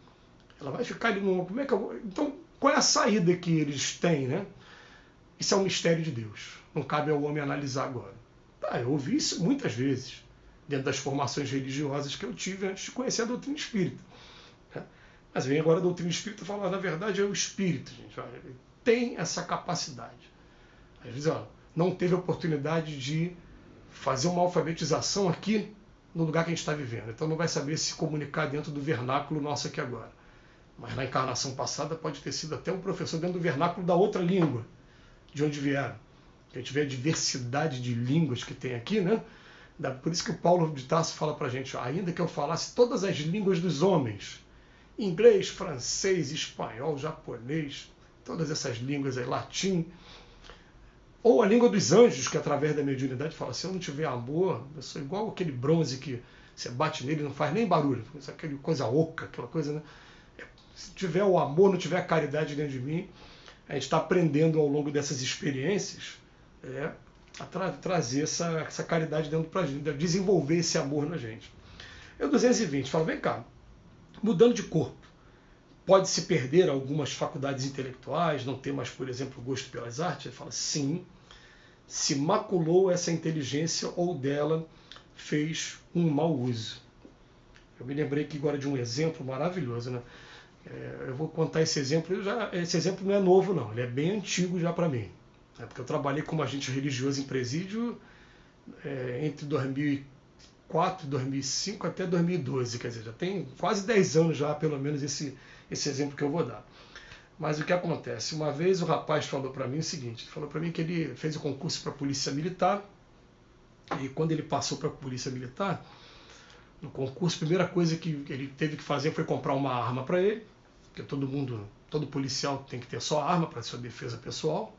Ela vai ficar ali no... Como é que eu vou... Então, qual é a saída que eles têm, né? Isso é um mistério de Deus. Não cabe ao homem analisar agora. Eu ouvi isso muitas vezes, dentro das formações religiosas que eu tive antes de conhecer a doutrina espírita. Mas vem agora a doutrina espírita falar, na verdade, é o espírito, gente. Ele tem essa capacidade. Às vezes, não teve oportunidade de fazer uma alfabetização aqui no lugar que a gente está vivendo. Então não vai saber se comunicar dentro do vernáculo nosso aqui agora. Mas na encarnação passada pode ter sido até um professor dentro do vernáculo da outra língua, de onde vieram. A gente vê a diversidade de línguas que tem aqui, né? Por isso que o Paulo de Tarso fala para a gente, ainda que eu falasse todas as línguas dos homens, inglês, francês, espanhol, japonês, todas essas línguas aí, latim, ou a língua dos anjos, que através da mediunidade fala, se eu não tiver amor, eu sou igual aquele bronze que você bate nele e não faz nem barulho, aquela coisa oca, aquela coisa, né? Se tiver o amor, não tiver a caridade dentro de mim, a gente está aprendendo ao longo dessas experiências a trazer essa caridade dentro para a gente, desenvolver esse amor na gente. O 220 fala, vem cá, mudando de corpo, pode-se perder algumas faculdades intelectuais, não ter mais, por exemplo, gosto pelas artes? Ele fala, sim, se maculou essa inteligência ou dela fez um mau uso. Eu me lembrei aqui agora de um exemplo maravilhoso, né? Eu vou contar esse exemplo, esse exemplo não é novo não, ele é bem antigo já para mim. Porque eu trabalhei como agente religioso em presídio entre 2004, 2005 até 2012, quer dizer, já tem quase 10 anos já, pelo menos, esse exemplo que eu vou dar. Mas o que acontece? Uma vez o rapaz falou para mim o seguinte, ele falou para mim que ele fez o concurso para a Polícia Militar, e quando ele passou para a Polícia Militar, no concurso, a primeira coisa que ele teve que fazer foi comprar uma arma para ele, porque todo policial tem que ter só arma para sua defesa pessoal,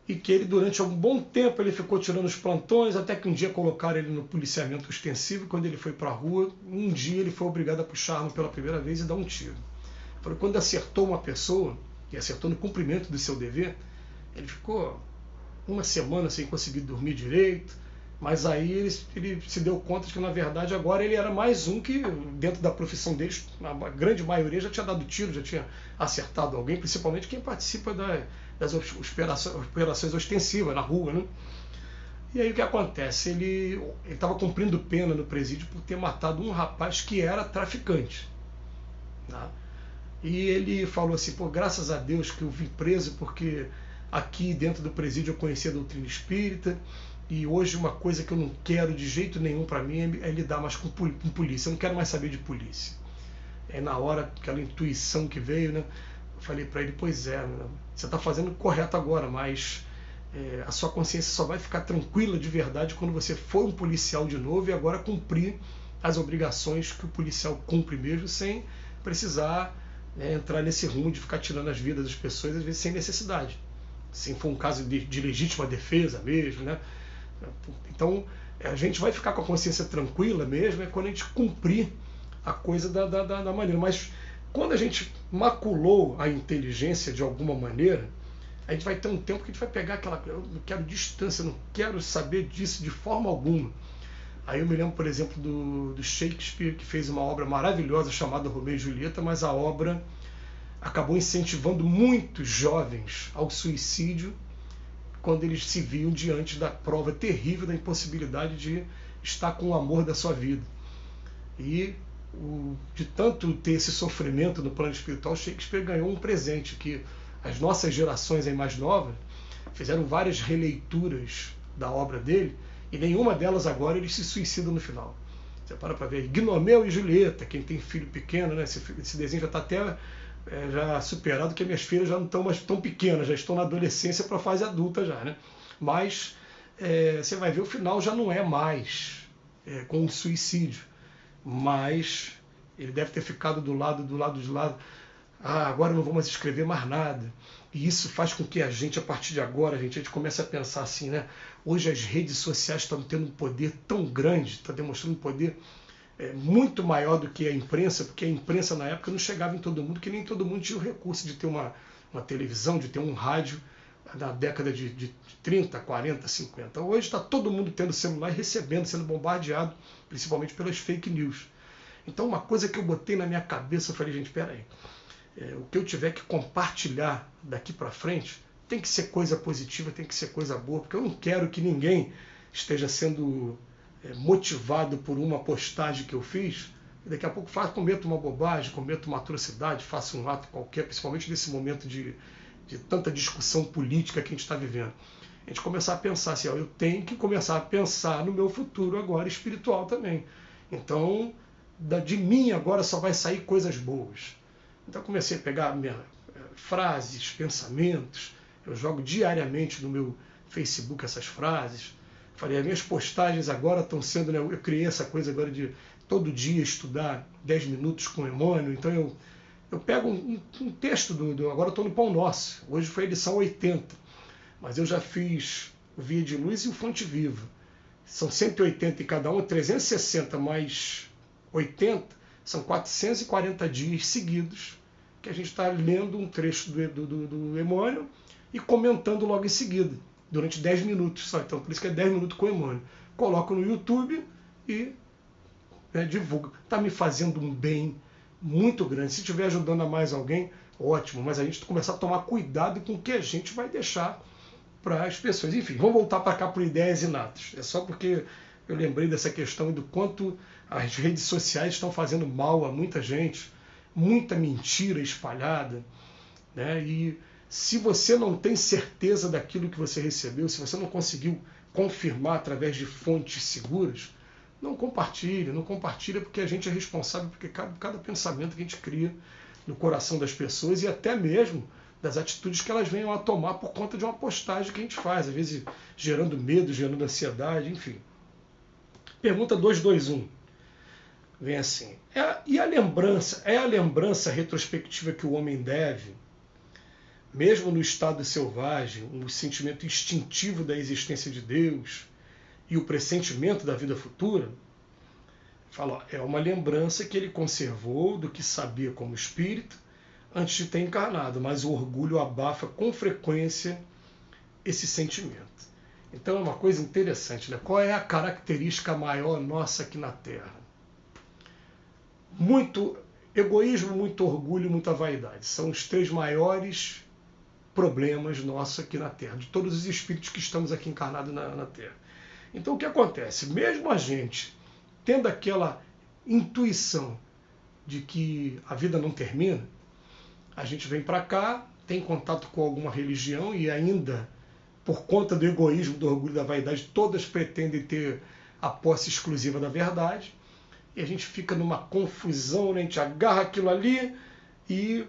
e que ele, durante um bom tempo, ele ficou tirando os plantões, até que um dia colocaram ele no policiamento ostensivo, e quando ele foi para a rua, um dia ele foi obrigado a puxar a arma pela primeira vez e dar um tiro. Quando acertou uma pessoa, e acertou no cumprimento do seu dever, ele ficou uma semana sem conseguir dormir direito, mas aí ele se deu conta de que, na verdade, agora ele era mais um que, dentro da profissão deles, a grande maioria já tinha dado tiro, já tinha acertado alguém, principalmente quem participa das operações ostensivas na rua, né? E aí o que acontece? Ele estava cumprindo pena no presídio por ter matado um rapaz que era traficante. Tá? E ele falou assim, graças a Deus que eu vim preso, porque aqui dentro do presídio eu conheci a doutrina espírita, e hoje uma coisa que eu não quero de jeito nenhum para mim é lidar mais com polícia, eu não quero mais saber de polícia. Na hora, aquela intuição que veio, né, eu falei para ele, pois é, você está fazendo correto agora, mas a sua consciência só vai ficar tranquila de verdade quando você for um policial de novo e agora cumprir as obrigações que o policial cumpre mesmo, sem precisar entrar nesse rumo de ficar tirando as vidas das pessoas, às vezes sem necessidade. Se for um caso de legítima defesa mesmo, né? Então, a gente vai ficar com a consciência tranquila mesmo quando a gente cumprir a coisa da maneira. Mas quando a gente maculou a inteligência de alguma maneira, a gente vai ter um tempo que a gente vai pegar aquela... Eu não quero distância, não quero saber disso de forma alguma. Aí eu me lembro, por exemplo, do Shakespeare, que fez uma obra maravilhosa chamada Romeu e Julieta, mas a obra acabou incentivando muitos jovens ao suicídio quando eles se viam diante da prova terrível da impossibilidade de estar com o amor da sua vida. E de tanto ter esse sofrimento no plano espiritual, Shakespeare ganhou um presente, que as nossas gerações aí mais novas fizeram várias releituras da obra dele, e nenhuma delas agora eles se suicidam no final. Você para ver, Gnomeu e Julieta, quem tem filho pequeno, né? Esse desenho já está até já superado, que minhas filhas já não estão mais tão pequenas, já estão na adolescência para a fase adulta já, né? Mas você vai ver, o final já não é mais com um suicídio, mas ele deve ter ficado do lado de lá. Agora eu não vou mais escrever mais nada. E isso faz com que a gente, a partir de agora, a gente comece a pensar assim, né? Hoje as redes sociais estão tendo um poder tão grande, está demonstrando um poder muito maior do que a imprensa, porque a imprensa na época não chegava em todo mundo, que nem todo mundo tinha o recurso de ter uma televisão, de ter um rádio na década de 30, 40, 50. Hoje está todo mundo tendo celular e recebendo, sendo bombardeado, principalmente pelas fake news. Então uma coisa que eu botei na minha cabeça, eu falei, gente, peraí, o que eu tiver que compartilhar daqui para frente tem que ser coisa positiva, tem que ser coisa boa, porque eu não quero que ninguém esteja sendo motivado por uma postagem que eu fiz, e daqui a pouco cometo uma bobagem, cometo uma atrocidade, faço um ato qualquer, principalmente nesse momento de tanta discussão política que a gente está vivendo. A gente começar a pensar assim, eu tenho que começar a pensar no meu futuro agora espiritual também. Então, de mim agora só vai sair coisas boas. Então eu comecei a pegar frases, pensamentos, eu jogo diariamente no meu Facebook essas frases. Falei, as minhas postagens agora estão sendo, né, eu criei essa coisa agora de todo dia estudar 10 minutos com Emmanuel, então eu pego um texto agora eu estou no Pão Nosso, hoje foi a edição 80, mas eu já fiz o Via de Luz e o Fonte Viva. São 180 em cada um, 360 mais 80, são 440 dias seguidos que a gente está lendo um trecho do Emmanuel e comentando logo em seguida, durante 10 minutos só. Então, por isso que é 10 minutos com o Emmanuel. Coloco no YouTube e divulgo. Está me fazendo um bem muito grande. Se estiver ajudando a mais alguém, ótimo, mas a gente começar a tomar cuidado com o que a gente vai deixar para as pessoas. Enfim, vamos voltar para cá por ideias inatas. É só porque eu lembrei dessa questão do quanto as redes sociais estão fazendo mal a muita gente, muita mentira espalhada, né? E se você não tem certeza daquilo que você recebeu, se você não conseguiu confirmar através de fontes seguras, não compartilha, porque a gente é responsável por cada pensamento que a gente cria no coração das pessoas e até mesmo das atitudes que elas venham a tomar por conta de uma postagem que a gente faz, às vezes gerando medo, gerando ansiedade, enfim. Pergunta 221. Vem assim, é a lembrança retrospectiva que o homem deve, mesmo no estado selvagem, um sentimento instintivo da existência de Deus e o pressentimento da vida futura? Fala, é uma lembrança que ele conservou do que sabia como espírito antes de ter encarnado, mas o orgulho abafa com frequência esse sentimento. Então é uma coisa interessante, né? Qual é a característica maior nossa aqui na Terra? Muito egoísmo, muito orgulho, muita vaidade. São os 3 maiores problemas nossos aqui na Terra, de todos os espíritos que estamos aqui encarnados na Terra. Então o que acontece? Mesmo a gente tendo aquela intuição de que a vida não termina, a gente vem para cá, tem contato com alguma religião e ainda, por conta do egoísmo, do orgulho, da vaidade, todas pretendem ter a posse exclusiva da verdade, e a gente fica numa confusão, né? A gente agarra aquilo ali e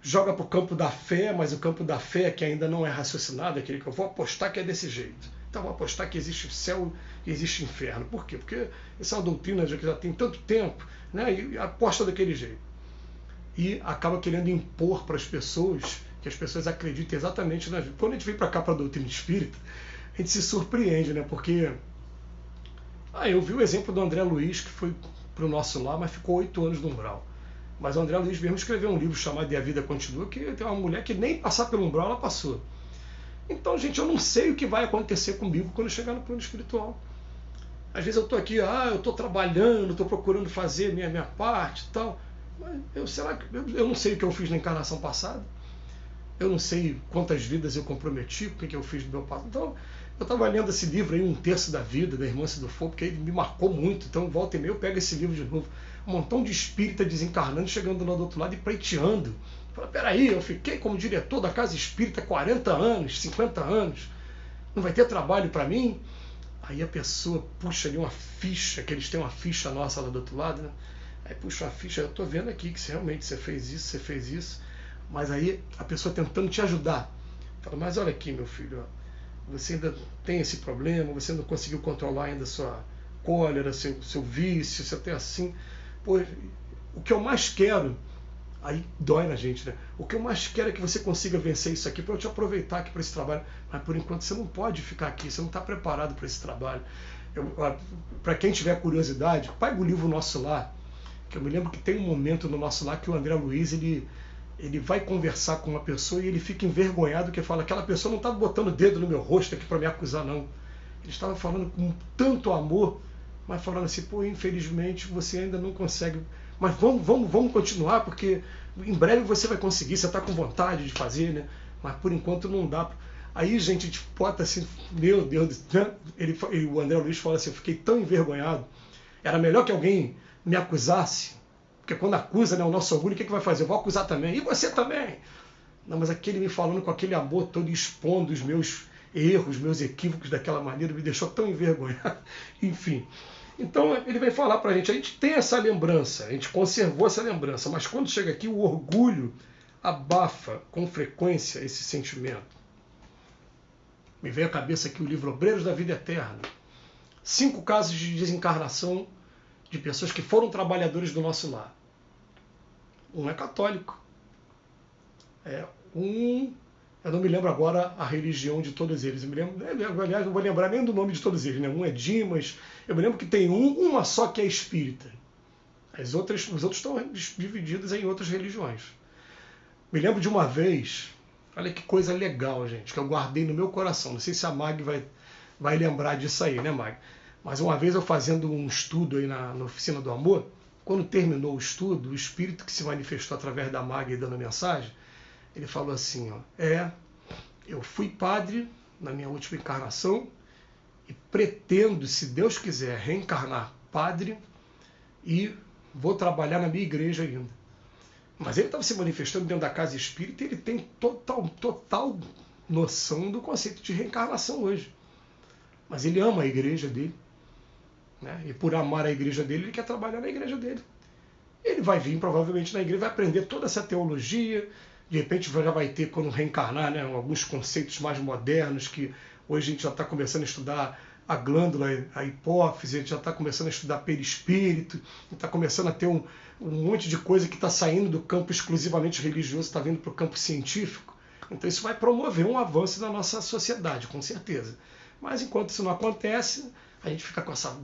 joga para o campo da fé, mas o campo da fé que ainda não é raciocinado, aquele que eu vou apostar que é desse jeito. Então, vou apostar que existe céu e existe inferno. Por quê? Porque essa é uma doutrina que já tem tanto tempo, né? E aposta daquele jeito. E acaba querendo impor para as pessoas, que as pessoas acreditem exatamente na vida. Quando a gente vem para cá para a doutrina espírita, a gente se surpreende, né? Porque eu vi o exemplo do André Luiz, que foi para o nosso lar, mas ficou 8 anos no umbral. Mas o André Luiz mesmo escreveu um livro chamado E a Vida Continua, que tem uma mulher que nem passar pelo umbral ela passou. Então, gente, eu não sei o que vai acontecer comigo quando eu chegar no plano espiritual. Às vezes eu estou aqui, eu estou trabalhando, estou procurando fazer minha parte e tal. Mas eu não sei o que eu fiz na encarnação passada. Eu não sei quantas vidas eu comprometi, o que eu fiz do meu passado. Então, eu estava lendo esse livro aí, Um Terço da Vida, da Irmã Cidofô, porque ele me marcou muito. Então, volta e meia, eu pego esse livro de novo. Um montão de espírita desencarnando, chegando lá do outro lado e pleiteando. Fala, peraí, eu fiquei como diretor da Casa Espírita 40 anos, 50 anos. Não vai ter trabalho para mim? Aí a pessoa puxa ali uma ficha, que eles têm uma ficha nossa lá do outro lado, né? Aí puxa uma ficha, eu estou vendo aqui que realmente você fez isso. Mas aí a pessoa tentando te ajudar. Fala, mas olha aqui, meu filho, você ainda tem esse problema, você não conseguiu controlar ainda a sua cólera, seu vício, você tem assim. Pô, o que eu mais quero, aí dói na gente, né? O que eu mais quero é que você consiga vencer isso aqui para eu te aproveitar aqui para esse trabalho. Mas por enquanto você não pode ficar aqui, você não está preparado para esse trabalho. Para quem tiver curiosidade, pega o livro Nosso Lar, que eu me lembro que tem um momento no Nosso Lar que o André Luiz, ele vai conversar com uma pessoa e ele fica envergonhado, que fala, aquela pessoa não está botando o dedo no meu rosto aqui para me acusar, não. Ele estava falando com tanto amor, mas falando assim, pô, infelizmente você ainda não consegue, mas vamos continuar, porque em breve você vai conseguir, você está com vontade de fazer, né? Mas por enquanto não dá. Aí, gente, a gente bota assim, meu Deus, né? O André Luiz fala assim, eu fiquei tão envergonhado, era melhor que alguém me acusasse, porque quando acusa, né, o nosso orgulho, o que vai fazer? Eu vou acusar também, e você também. Não, mas aquele me falando com aquele amor todo, expondo os meus erros, meus equívocos daquela maneira, me deixou tão envergonhado. Enfim. Então ele vem falar para a gente tem essa lembrança, a gente conservou essa lembrança, mas quando chega aqui o orgulho abafa com frequência esse sentimento. Me veio à cabeça aqui o livro Obreiros da Vida Eterna. 5 casos de desencarnação de pessoas que foram trabalhadores do nosso lar. Um é católico. Eu não me lembro agora a religião de todos eles. Aliás, não vou lembrar nem do nome de todos eles. Né? Um é Dimas. Eu me lembro que tem uma só que é espírita. Os outros estão divididos em outras religiões. Me lembro de uma vez, olha que coisa legal, gente, que eu guardei no meu coração. Não sei se a Mag vai lembrar disso aí, né, Mag? Mas uma vez eu fazendo um estudo aí na Oficina do Amor, quando terminou o estudo, o espírito que se manifestou através da Mag dando a mensagem, ele falou assim, eu fui padre na minha última encarnação e pretendo, se Deus quiser, reencarnar padre e vou trabalhar na minha igreja ainda. Mas ele estava se manifestando dentro da casa espírita e ele tem total noção do conceito de reencarnação hoje. Mas ele ama a igreja dele, né? E por amar a igreja dele, ele quer trabalhar na igreja dele. Ele vai vir provavelmente na igreja, vai aprender toda essa teologia, de repente já vai ter, quando reencarnar, né, alguns conceitos mais modernos, que hoje a gente já está começando a estudar a glândula, a hipófise, a gente já está começando a estudar perispírito, está começando a ter um monte de coisa que está saindo do campo exclusivamente religioso, está vindo para o campo científico. Então isso vai promover um avanço na nossa sociedade, com certeza. Mas enquanto isso não acontece, a gente fica com essa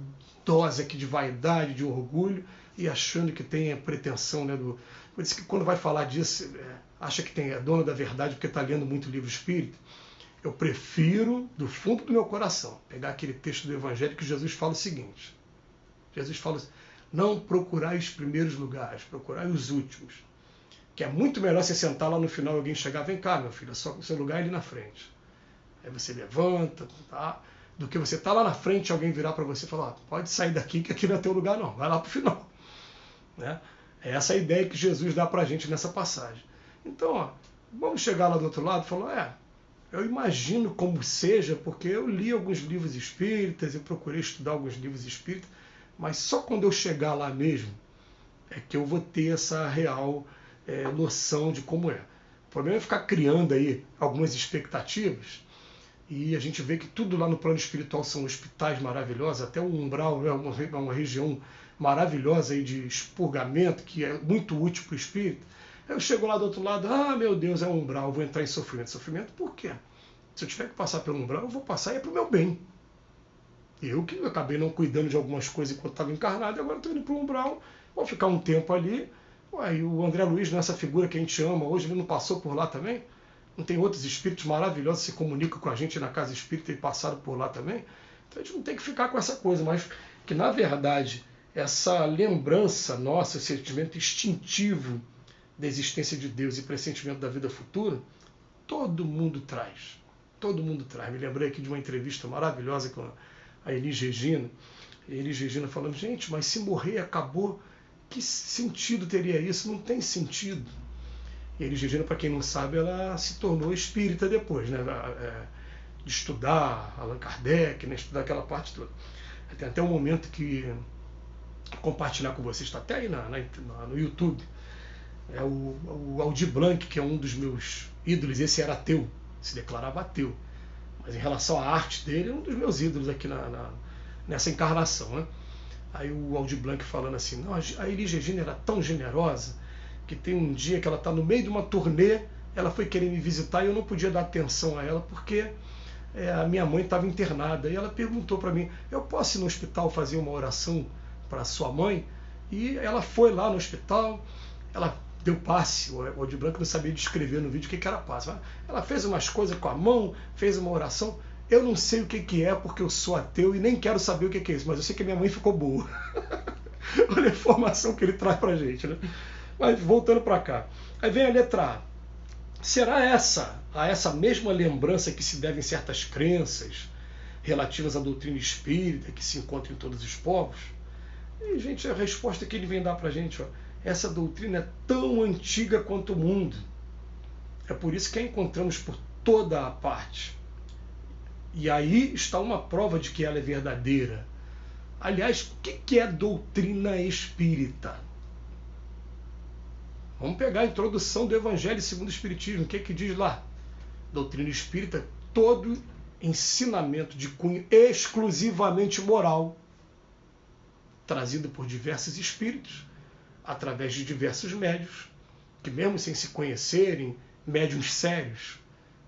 dose aqui de vaidade, de orgulho, e achando que tem a pretensão, né, por isso que quando vai falar disso, acha que é dono da verdade porque está lendo muito livro espírita. Eu prefiro, do fundo do meu coração, pegar aquele texto do Evangelho que Jesus fala o seguinte. Jesus fala assim, não procurai os primeiros lugares, procurai os últimos. Que é muito melhor você sentar lá no final e alguém chegar, vem cá, meu filho, o seu lugar é ali na frente. Aí você levanta, tá? Do que você estar lá na frente e alguém virar para você e falar, pode sair daqui que aqui não é teu lugar não, vai lá para o final. Né? É essa a ideia que Jesus dá para a gente nessa passagem. Então, vamos chegar lá do outro lado e falar, eu imagino como seja, porque eu li alguns livros espíritas, eu procurei estudar alguns livros espíritas, mas só quando eu chegar lá mesmo é que eu vou ter essa real noção de como é. O problema é ficar criando aí algumas expectativas, e a gente vê que tudo lá no plano espiritual são hospitais maravilhosos, até o umbral é uma região maravilhosa aí de expurgamento, que é muito útil para o espírito. Eu chego lá do outro lado, meu Deus, é um umbral, eu vou entrar em sofrimento. Sofrimento por quê? Se eu tiver que passar pelo umbral, eu vou passar e é para o meu bem. Eu que acabei não cuidando de algumas coisas enquanto estava encarnado, agora estou indo para o umbral, vou ficar um tempo ali. E o André Luiz, nessa figura que a gente ama hoje, ele não passou por lá também? Não tem outros espíritos maravilhosos que se comunicam com a gente na casa espírita e passaram por lá também? Então a gente não tem que ficar com essa coisa, mas que na verdade essa lembrança nossa, esse sentimento instintivo da existência de Deus e pressentimento da vida futura, todo mundo traz. Todo mundo traz. Me lembrei aqui de uma entrevista maravilhosa com a Elis Regina. Elis Regina falando, gente, mas se morrer acabou, que sentido teria isso? Não tem sentido. E Elis Regina, para quem não sabe, ela se tornou espírita depois, né? De estudar Allan Kardec, né? Estudar aquela parte toda. Tem até um momento que compartilhar com vocês, está até aí no YouTube. É o Aldir Blanc, que é um dos meus ídolos. Esse era ateu, se declarava ateu. Mas em relação à arte dele, é um dos meus ídolos aqui nessa encarnação, né? Aí o Aldir Blanc falando assim, não, a Elis Regina era tão generosa que tem um dia que ela está no meio de uma turnê, ela foi querer me visitar e eu não podia dar atenção a ela porque a minha mãe estava internada. E ela perguntou para mim, eu posso ir no hospital fazer uma oração para sua mãe? E ela foi lá no hospital, ela deu passe, o Aldir Blanc não sabia descrever no vídeo o que era passe. Ela fez umas coisas com a mão, fez uma oração. Eu não sei o que é porque eu sou ateu e nem quero saber o que é isso, mas eu sei que a minha mãe ficou boa. Olha a informação que ele traz pra gente, né? Mas voltando para cá. Aí vem a letra A. Será a essa mesma lembrança que se devem certas crenças relativas à doutrina espírita que se encontra em todos os povos? E, gente, a resposta que ele vem dar pra gente, essa doutrina é tão antiga quanto o mundo. É por isso que a encontramos por toda a parte. E aí está uma prova de que ela é verdadeira. Aliás, o que é doutrina espírita? Vamos pegar a introdução do Evangelho segundo o Espiritismo. O que diz lá? Doutrina espírita, todo ensinamento de cunho exclusivamente moral, trazido por diversos espíritos, através de diversos médiuns, que mesmo sem se conhecerem, médiuns sérios,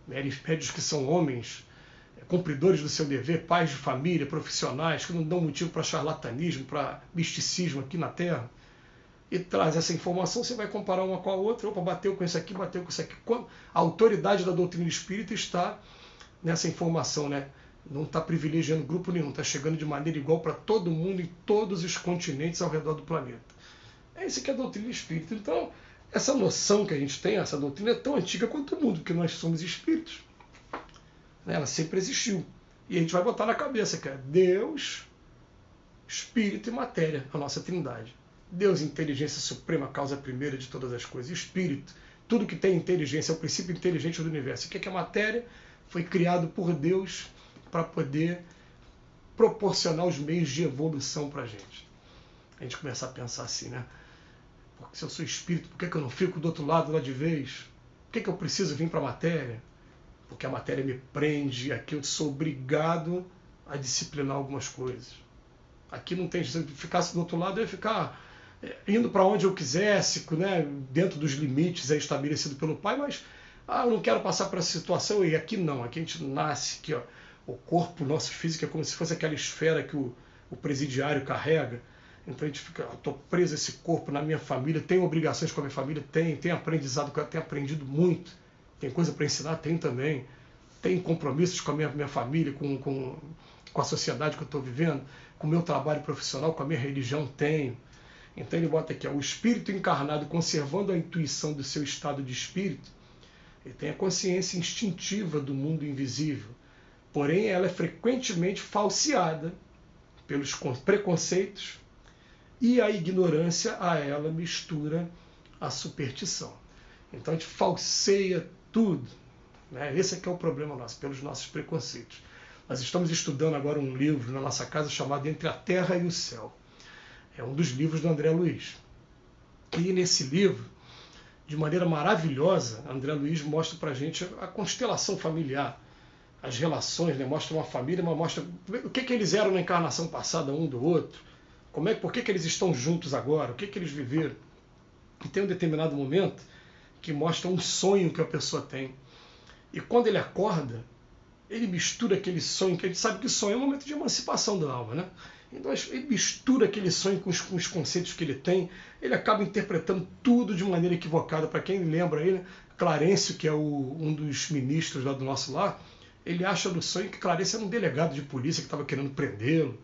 médiuns que são homens, cumpridores do seu dever, pais de família, profissionais, que não dão motivo para charlatanismo, para misticismo aqui na Terra, e traz essa informação, você vai comparar uma com a outra, opa, bateu com isso aqui, bateu com isso aqui. A autoridade da doutrina espírita está nessa informação, né? Não está privilegiando grupo nenhum, está chegando de maneira igual para todo mundo em todos os continentes ao redor do planeta. É isso que é a doutrina espírita. Então, essa noção que a gente tem, essa doutrina é tão antiga quanto o mundo, porque nós somos espíritos. Ela sempre existiu. E a gente vai botar na cabeça que é Deus, Espírito e Matéria, a nossa trindade. Deus, inteligência suprema, causa primeira de todas as coisas. Espírito, tudo que tem inteligência, é o princípio inteligente do universo. O que é matéria? Foi criado por Deus para poder proporcionar os meios de evolução para a gente. A gente começa a pensar assim, né? Porque se eu sou espírito, por que eu não fico do outro lado lá de vez? Por que eu preciso vir para a matéria? Porque a matéria me prende, aqui eu sou obrigado a disciplinar algumas coisas. Aqui não tem, se eu ficasse do outro lado, eu ia ficar indo para onde eu quisesse, né, dentro dos limites estabelecidos pelo Pai, mas eu não quero passar por essa situação, e aqui não, aqui a gente nasce, aqui, o corpo nosso físico é como se fosse aquela esfera que o presidiário carrega, então a gente fica, estou preso a esse corpo na minha família, tenho obrigações com a minha família, tenho aprendizado, tenho aprendido muito, tem coisa para ensinar, tenho também, tenho compromissos com a minha família, com a sociedade que eu estou vivendo, com o meu trabalho profissional, com a minha religião, tenho. Então ele bota aqui, o espírito encarnado conservando a intuição do seu estado de espírito, ele tem a consciência instintiva do mundo invisível, porém ela é frequentemente falseada pelos preconceitos e a ignorância a ela mistura a superstição. Então a gente falseia tudo, né? Esse é que é o problema nosso, pelos nossos preconceitos. Nós estamos estudando agora um livro na nossa casa chamado Entre a Terra e o Céu. É um dos livros do André Luiz. E nesse livro, de maneira maravilhosa, André Luiz mostra para a gente a constelação familiar, as relações, né? Mostra uma família, mas mostra o que eles eram na encarnação passada um do outro, por que eles estão juntos agora, o que eles viveram. E tem um determinado momento que mostra um sonho que a pessoa tem. E quando ele acorda, ele mistura aquele sonho, que a gente sabe que sonho é um momento de emancipação da alma, né? Então ele mistura aquele sonho com os conceitos que ele tem, ele acaba interpretando tudo de maneira equivocada. Para quem lembra aí, né? Clarencio, que é um dos ministros lá do nosso lar, ele acha no sonho que Clarencio era um delegado de polícia que estava querendo prendê-lo,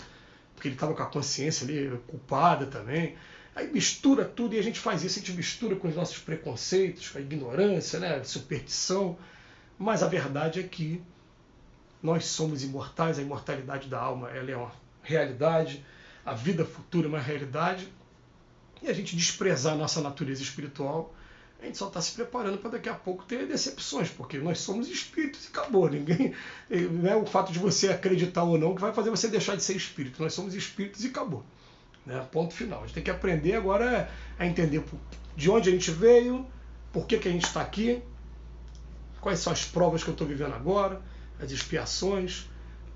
porque ele estava com a consciência ali culpada também. Aí mistura tudo, e a gente faz isso, a gente mistura com os nossos preconceitos, com a ignorância, né? A superstição, mas a verdade é que nós somos imortais, a imortalidade da alma ela é uma realidade, a vida futura é uma realidade, e a gente desprezar a nossa natureza espiritual, a gente só está se preparando para daqui a pouco ter decepções, porque nós somos espíritos e acabou. Ninguém, não é o fato de você acreditar ou não que vai fazer você deixar de ser espírito, nós somos espíritos e acabou. Né? Ponto final. A gente tem que aprender agora a entender de onde a gente veio, por que a gente está aqui, quais são as provas que eu estou vivendo agora, as expiações,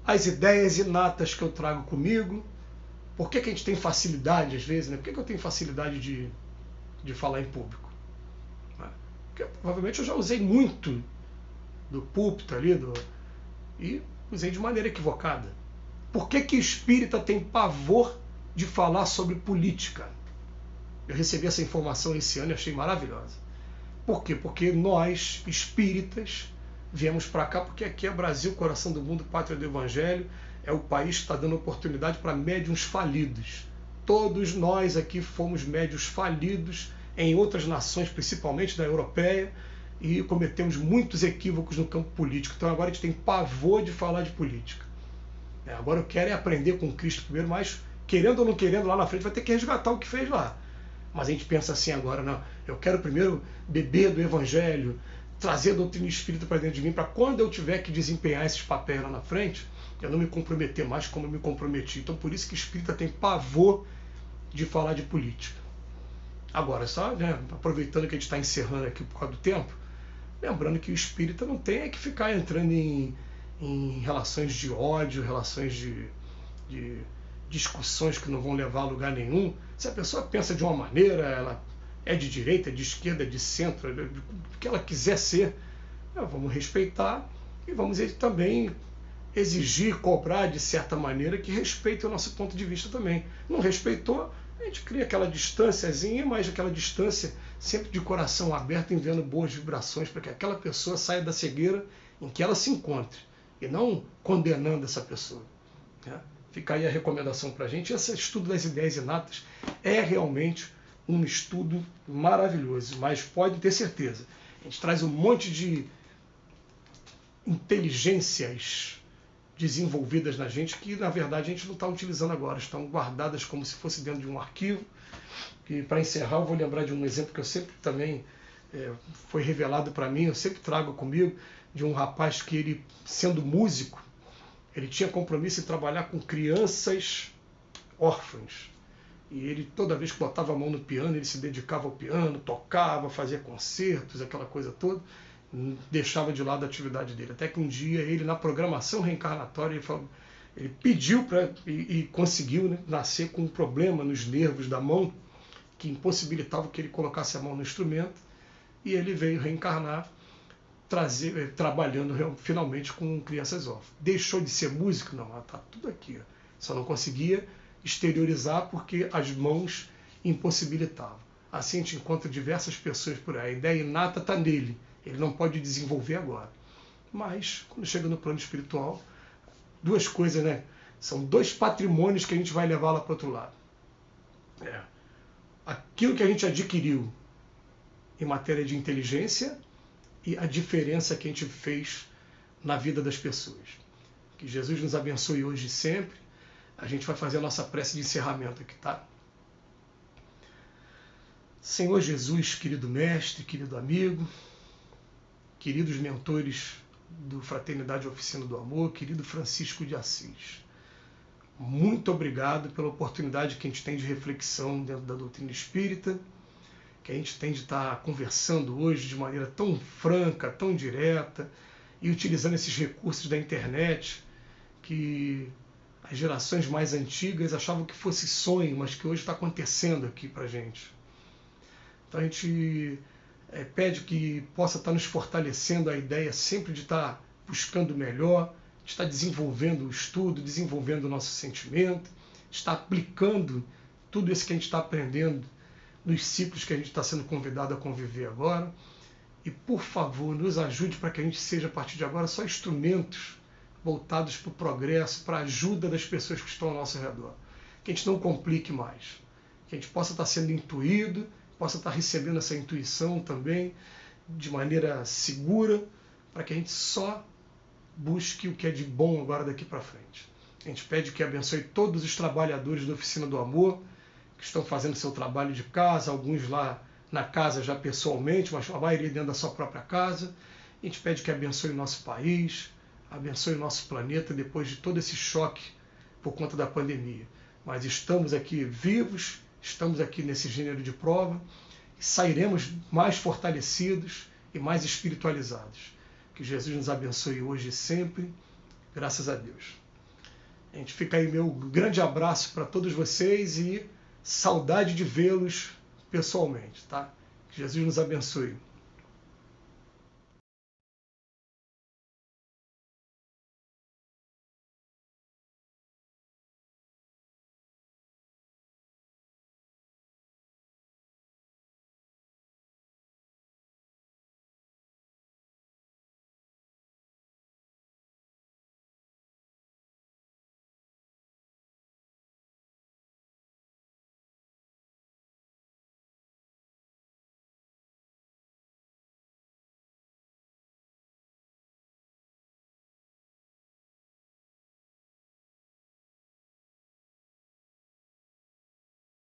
as ideias inatas que eu trago comigo, por que a gente tem facilidade às vezes, né? Por que eu tenho facilidade de falar em público? Porque provavelmente eu já usei muito do púlpito ali, e usei de maneira equivocada. Por que espírita tem pavor de falar sobre política? Eu recebi essa informação esse ano e achei maravilhosa. Por quê? Porque nós, espíritas, viemos para cá porque aqui é Brasil, coração do mundo, pátria do Evangelho, é o país que está dando oportunidade para médiuns falidos. Todos nós aqui fomos médiuns falidos em outras nações, principalmente da europeia, e cometemos muitos equívocos no campo político. Então agora a gente tem pavor de falar de política. Agora eu quero aprender com Cristo primeiro, mas querendo ou não querendo, lá na frente vai ter que resgatar o que fez lá. Mas a gente pensa assim agora, não, eu quero primeiro beber do Evangelho, trazer a doutrina espírita para dentro de mim, para quando eu tiver que desempenhar esses papéis lá na frente, eu não me comprometer mais como eu me comprometi. Então por isso que o espírita tem pavor de falar de política. Agora, só aproveitando que a gente está encerrando aqui por causa do tempo, lembrando que o espírita não tem que ficar entrando em relações de ódio, relações de discussões que não vão levar a lugar nenhum. Se a pessoa pensa de uma maneira, ela é de direita, é de esquerda, é de centro, o que ela quiser ser, vamos respeitar e vamos também exigir, cobrar de certa maneira que respeite o nosso ponto de vista também. Não respeitou, a gente cria aquela distânciazinha, mas aquela distância sempre de coração aberto, enviando boas vibrações para que aquela pessoa saia da cegueira em que ela se encontre, e não condenando essa pessoa. Fica aí a recomendação para a gente. Esse estudo das ideias inatas é realmente um estudo maravilhoso, mas pode ter certeza, a gente traz um monte de inteligências desenvolvidas na gente que, na verdade, a gente não está utilizando agora, estão guardadas como se fosse dentro de um arquivo. E, para encerrar, eu vou lembrar de um exemplo que eu sempre também foi revelado para mim, eu sempre trago comigo, de um rapaz que ele, sendo músico, ele tinha compromisso em trabalhar com crianças órfãs. E ele, toda vez que botava a mão no piano, ele se dedicava ao piano, tocava, fazia concertos, aquela coisa toda, deixava de lado a atividade dele. Até que um dia, ele, na programação reencarnatória, ele pediu e conseguiu, né, nascer com um problema nos nervos da mão, que impossibilitava que ele colocasse a mão no instrumento, e ele veio reencarnar, trabalhando finalmente com crianças órfãs. Deixou de ser músico? Não, está tudo aqui. Só não conseguia exteriorizar porque as mãos impossibilitavam. Assim a gente encontra diversas pessoas por aí. A ideia inata está nele. Ele não pode desenvolver agora. Mas, quando chega no plano espiritual, duas coisas, né? São dois patrimônios que a gente vai levar lá para o outro lado. Aquilo que a gente adquiriu em matéria de inteligência e a diferença que a gente fez na vida das pessoas. Que Jesus nos abençoe hoje e sempre. A gente vai fazer a nossa prece de encerramento aqui, tá? Senhor Jesus, querido mestre, querido amigo, queridos mentores do Fraternidade Oficina do Amor, querido Francisco de Assis, muito obrigado pela oportunidade que a gente tem de reflexão dentro da doutrina espírita, que a gente tem de estar conversando hoje de maneira tão franca, tão direta, e utilizando esses recursos da internet que as gerações mais antigas achavam que fosse sonho, mas que hoje está acontecendo aqui para a gente. Então a gente pede que possa estar nos fortalecendo a ideia sempre de estar buscando o melhor, de estar desenvolvendo o estudo, desenvolvendo o nosso sentimento, de estar aplicando tudo isso que a gente está aprendendo nos ciclos que a gente está sendo convidado a conviver agora. E, por favor, nos ajude para que a gente seja, a partir de agora, só instrumentos voltados para o progresso, para a ajuda das pessoas que estão ao nosso redor. Que a gente não complique mais. Que a gente possa estar sendo intuído, possa estar recebendo essa intuição também de maneira segura, para que a gente só busque o que é de bom agora daqui para frente. A gente pede que abençoe todos os trabalhadores da Oficina do Amor, que estão fazendo seu trabalho de casa, alguns lá na casa já pessoalmente, mas a maioria dentro da sua própria casa. A gente pede que abençoe o nosso país, abençoe o nosso planeta depois de todo esse choque por conta da pandemia. Mas estamos aqui vivos, estamos aqui nesse gênero de prova e sairemos mais fortalecidos e mais espiritualizados. Que Jesus nos abençoe hoje e sempre, graças a Deus. A gente fica aí, meu grande abraço para todos vocês e saudade de vê-los pessoalmente, tá? Que Jesus nos abençoe.